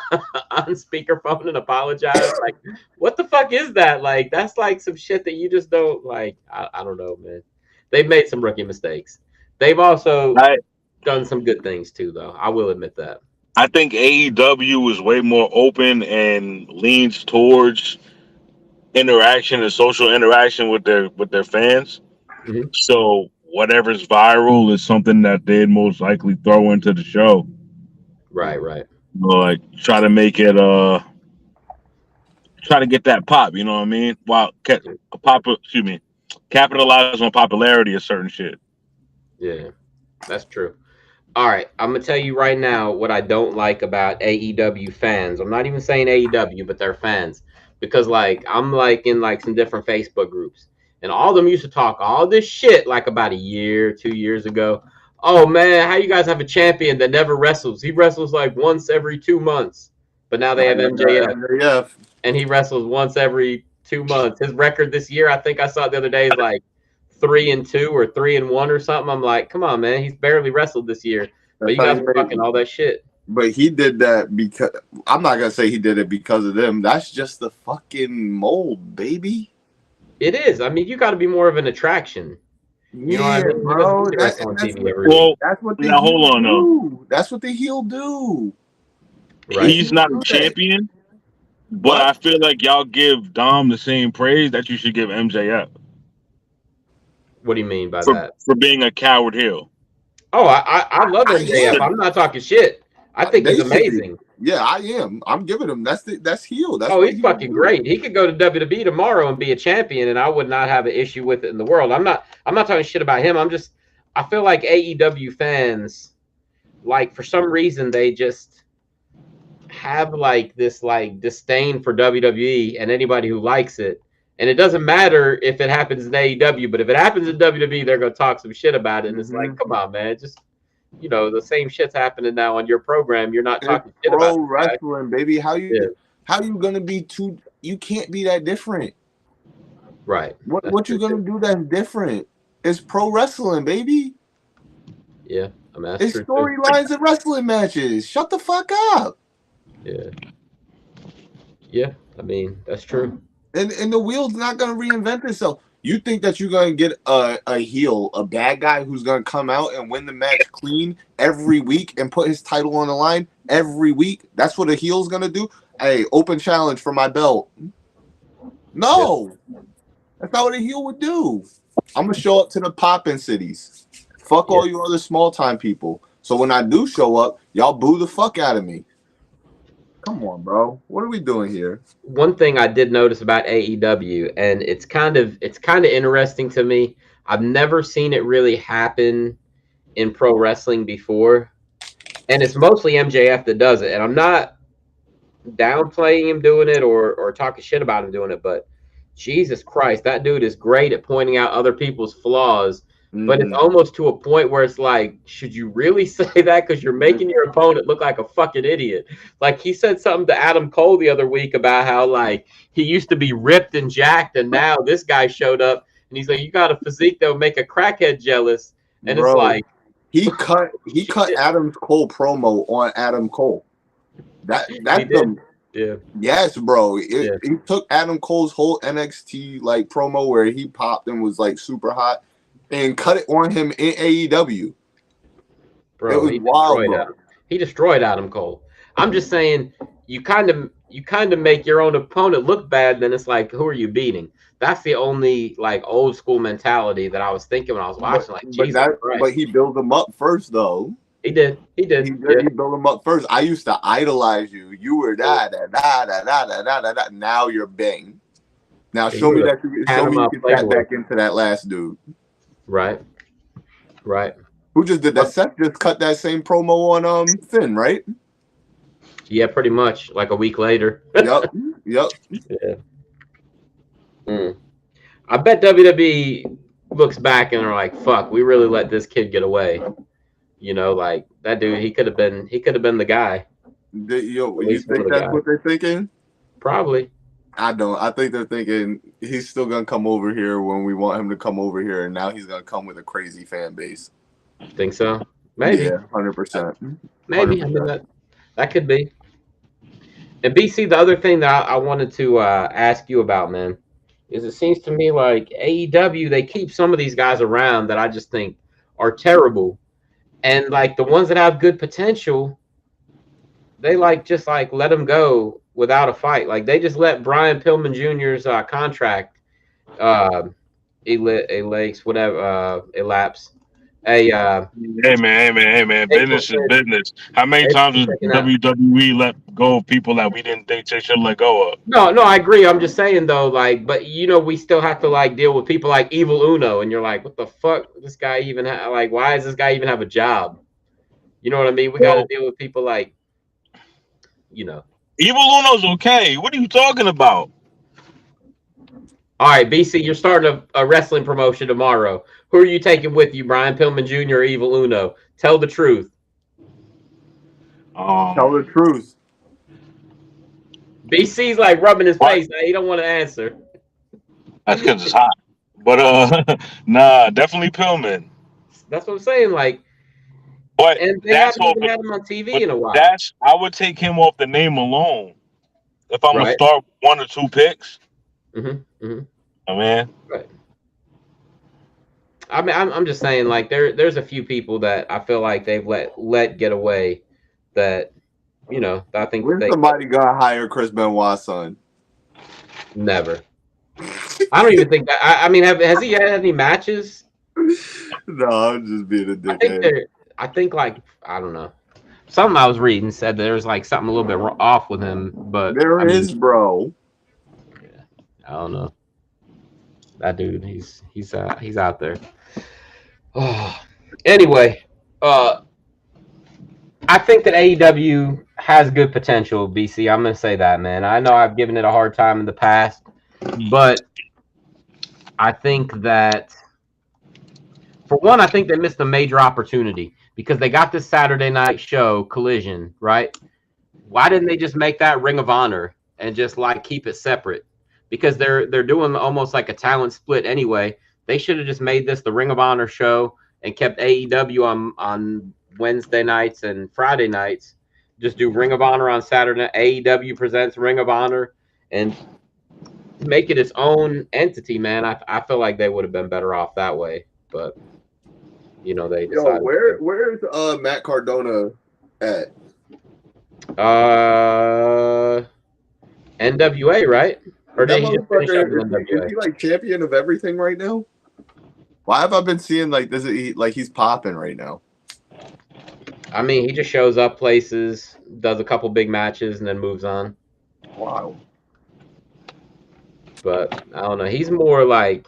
speakerphone and apologize. Like, what the fuck is that? Like, that's like some shit that you just don't like. I don't know, man. They've made some rookie mistakes. They've also done some good things too, though. I will admit that.
I think AEW is way more open and leans towards interaction and social interaction with their fans.
Mhm.
So whatever's viral is something that they'd most likely throw into the show.
Right.
Like try to make it try to get that pop, you know what I mean? While capitalize on popularity of certain shit.
Yeah, that's true. All right, I'm gonna tell you right now what I don't like about AEW fans. I'm not even saying AEW, but they're fans because like I'm like in like some different Facebook groups, and all of them used to talk all this shit like about a year, 2 years ago. Oh man, how you guys have a champion that never wrestles? He wrestles like once every 2 months, but now they have MJF, and he wrestles once every 2 months. His record this year, I think I saw it the other day, is like 3-2 or 3-1 or something. I'm like, come on, man, he's barely wrestled this year, but you guys are fucking all that shit.
But he did that because I'm not gonna say he did it because of them. That's just the fucking mold, baby.
It is. I mean, you got to be more of an attraction. You know what I mean?
Bro,
That's
what the
now hold on though.
That's what the heel do.
right.
He's not a champion, but I feel like y'all give Dom the same praise that you should give MJF.
What do you mean by
for,
that?
For being a coward heel.
Oh, I love MJF. I'm not talking shit. I think he's amazing.
Yeah, I am. I'm giving him that's heel. That's
he's fucking great. He could go to WWE tomorrow and be a champion, and I would not have an issue with it in the world. I'm not talking shit about him. I feel like AEW fans, like for some reason, they just have like this like disdain for WWE and anybody who likes it. And it doesn't matter if it happens in AEW, but if it happens in WWE, they're gonna talk some shit about it. And it's like, come on, man, just the same shit's happening now on your program. You're not talking shit about
pro wrestling, baby. How you gonna be too? You can't be that different,
right?
What you gonna do that's different? It's pro wrestling, baby.
Yeah, I mean,
it's storylines and wrestling matches. Shut the fuck up.
Yeah. I mean, that's true.
And the wheel's not gonna reinvent itself. You think that you're gonna get a heel, a bad guy who's gonna come out and win the match clean every week and put his title on the line every week? That's what a heel's gonna do. Hey, open challenge for my belt. No, that's not what a heel would do. I'm gonna show up to the poppin' cities. Fuck all you other small time people. So when I do show up, y'all boo the fuck out of me. Come on, bro. What are we doing here?
One thing I did notice about AEW, and it's kind of interesting to me. I've never seen it really happen in pro wrestling before, and it's mostly MJF that does it. And I'm not downplaying him doing it or talking shit about him doing it, but Jesus Christ, that dude is great at pointing out other people's flaws. But it's almost to a point where it's like, should you really say that? Because you're making your opponent look like a fucking idiot. Like he said something to Adam Cole the other week about how like he used to be ripped and jacked, and now this guy showed up and he's like, you got a physique that would make a crackhead jealous. And it's like
he cut Adam Cole promo on Adam Cole. Yes, bro. He took Adam Cole's whole NXT like promo where he popped and was like super hot, and cut it on him in AEW.
Bro,
it was wild, bro.
He destroyed Adam Cole. I'm just saying, you kind of make your own opponent look bad. Then it's like, who are you beating? That's the only like old school mentality that I was thinking when I was watching.
But he built him up first, though.
He did. He built
him up first. I used to idolize you. You were da. Now you're bang. Now show me
would've
you
had him
can
up
tap
Playboy.
back into that last dude.
Right.
Who just did that? Seth just cut that same promo on Finn, right?
Yeah, pretty much. Like a week later.
Yep.
Yeah. I bet WWE looks back and are like, "Fuck, we really let this kid get away." You know, like that dude. He could have been the guy.
You think that's what they're thinking?
Probably.
I don't. I think they're thinking he's still gonna come over here when we want him to come over here, and now he's gonna come with a crazy fan base.
Think so? Maybe.
Yeah, 100%.
Maybe. 100%. I mean that could be. And BC, the other thing that I wanted to ask you about, man, is it seems to me like AEW, they keep some of these guys around that I just think are terrible, and like the ones that have good potential, they just let them go without a fight. Like they just let Brian Pillman Jr.'s contract elapse. Hey
man. Business is business. How many times has WWE let go of people that we didn't think they should let go of?
No, I agree. I'm just saying though, but we still have to deal with people like Evil Uno, and you're like, what the fuck? This guy even why does this guy even have a job? You know what I mean? We got to deal with people like,
Evil Uno's okay. What are you talking about?
All right, BC, you're starting a wrestling promotion tomorrow. Who are you taking with you, Brian Pillman Jr. or Evil Uno? Tell the truth.
Tell the truth.
BC's rubbing his face. Now he don't want to answer.
That's because it's hot. But nah, definitely Pillman.
That's what I'm saying.
But
and they haven't even had him on TV in a while.
I would take him off the name alone if I'm gonna start one or two picks. I mean,
right. I mean, I'm just saying, there's a few people that I feel like they've let get away that, I think
when's somebody gonna hire Chris Benoit's son?
Never. I don't even think that. I mean, has he had any matches?
No, I'm just being a dickhead.
I think I don't know. Something I was reading said there's something a little bit off with him, but
there is, bro.
Yeah, I don't know. That dude, he's out there. Oh. Anyway, I think that AEW has good potential, BC. I'm gonna say that, man. I know I've given it a hard time in the past, but I think that for one, I think they missed a major opportunity because they got this Saturday night show, Collision, right? Why didn't they just make that Ring of Honor and just keep it separate? Because they're doing almost like a talent split anyway. They should have just made this the Ring of Honor show and kept AEW on Wednesday nights and Friday nights. Just do Ring of Honor on Saturday. AEW presents Ring of Honor and make it its own entity, man. I feel like they would have been better off that way, but they decided.
Where's Matt Cardona at?
NWA, right? Or did he just finish up in NWA?
Is he champion of everything right now? Why have I been seeing this? He's popping right now.
I mean, he just shows up places, does a couple big matches, and then moves on.
Wow.
But I don't know. He's more I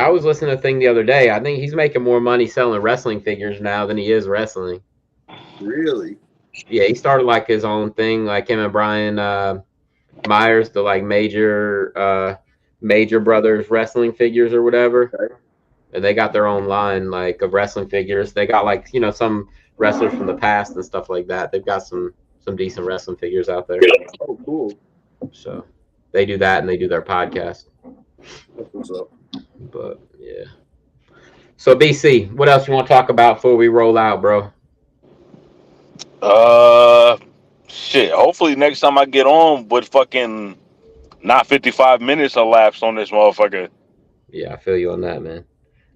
was listening to a thing the other day. I think he's making more money selling wrestling figures now than he is wrestling.
Really?
Yeah, he started his own thing, him and Brian Myers, the Major Brothers wrestling figures or whatever. Okay. And they got their own line of wrestling figures. They got some wrestlers from the past and stuff like that. They've got some decent wrestling figures out there.
Oh, cool.
So they do that and they do their podcast.
That's what's up.
But yeah. So BC, what else you want to talk about before we roll out, bro?
Shit. Hopefully next time I get on with fucking not 55 minutes elapsed on this motherfucker.
Yeah, I feel you on that, man.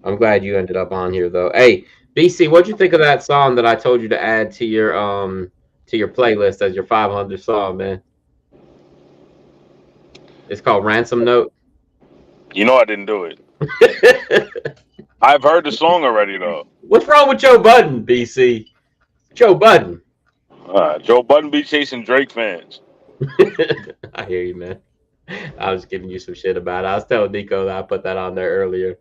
I'm glad you ended up on here though. Hey, BC, what'd you think of that song that I told you to add to your playlist as your 500 song, man? It's called Ransom Note.
I didn't do it. I've heard the song already though.
What's wrong with Joe Budden, BC? Joe Budden.
Joe Budden be chasing Drake fans.
I hear you, man. I was giving you some shit about it. I was telling Nico that I put that on there earlier.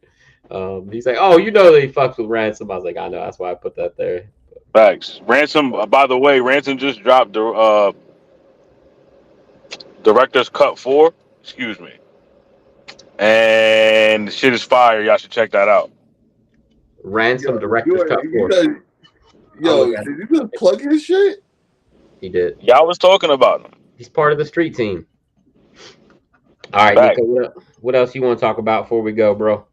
He's like, "Oh, you know that he fucks with Ransom." I was like, "I know. That's why I put that there."
Facts. Ransom. By the way, Ransom just dropped the director's cut 4. Excuse me. And the shit is fire. Y'all should check that out.
Ransom
Yo,
director's cut
you
4.
guys,
I'll
yo,
look at
did
it.
you just plug his shit?
He did.
Y'all was talking about him.
He's part of the street team. All right,
Facts.
Nico. What else you want to talk about before we go, bro?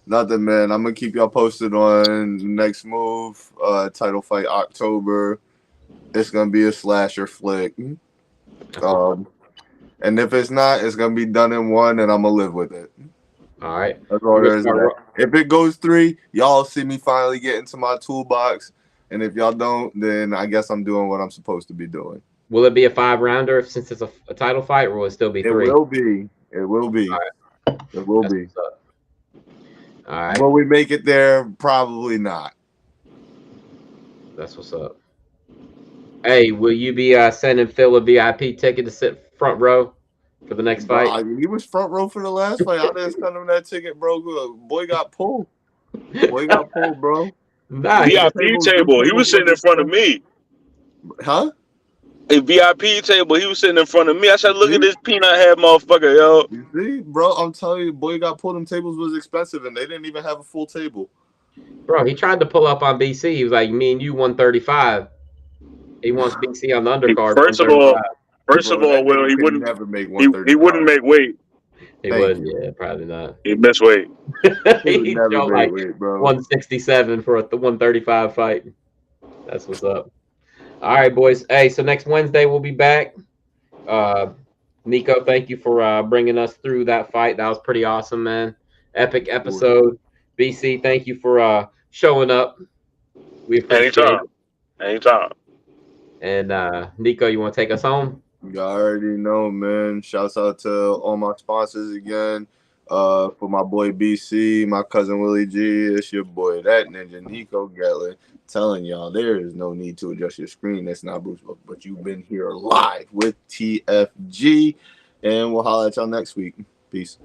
Nothing, man. I'm gonna keep y'all posted on the next move. Title fight October. It's gonna be a slasher flick. And if it's not, it's gonna be done in one, and I'm gonna live with it.
All right.
That's all there is to that. If it goes 3, y'all see me finally get into my toolbox. And if y'all don't, then I guess I'm doing what I'm supposed to be doing.
Will it be a 5-rounder since it's a title fight, or will it still be 3?
It will be. It will be.
All right.
It will
That's
be.
what's up. All right.
Will we make it there? Probably not.
That's what's up. Hey, will you be sending Phil a VIP ticket to sit front row for the next fight?
Bro, he was front row for the last fight. I didn't send him that ticket, bro. Boy got pulled. Boy got pulled, bro.
Nah,
VIP table. He was sitting in front of me.
Huh?
A VIP table. He was sitting in front of me. I said, "Look at this peanut head motherfucker, yo."
You see, bro? I'm telling you, boy got pulled. Them tables was expensive, and they didn't even have a full table.
bro, he tried to pull up on BC. He was like, "Me and you 135." He wants BC on the undercard.
First of all, Will, he wouldn't
never make
he wouldn't make weight.
He wouldn't. Yeah, probably not.
He missed weight.
He'd
never
show
make
like
weight, bro.
167 for the 135 fight. That's what's up. All right, boys. Hey, so next Wednesday we'll be back. Nico, thank you for bringing us through that fight. That was pretty awesome, man. Epic episode. BC, thank you for showing up. We appreciate it.
Anytime.
And Nico, you want to take us home?
You already know, man. Shouts out to all my sponsors again. For my boy BC, my cousin Willie G, it's your boy, that ninja Neko Gatlin, telling y'all there is no need to adjust your screen. That's not Bruce, but you've been here live with TFG, and we'll holler at y'all next week. Peace.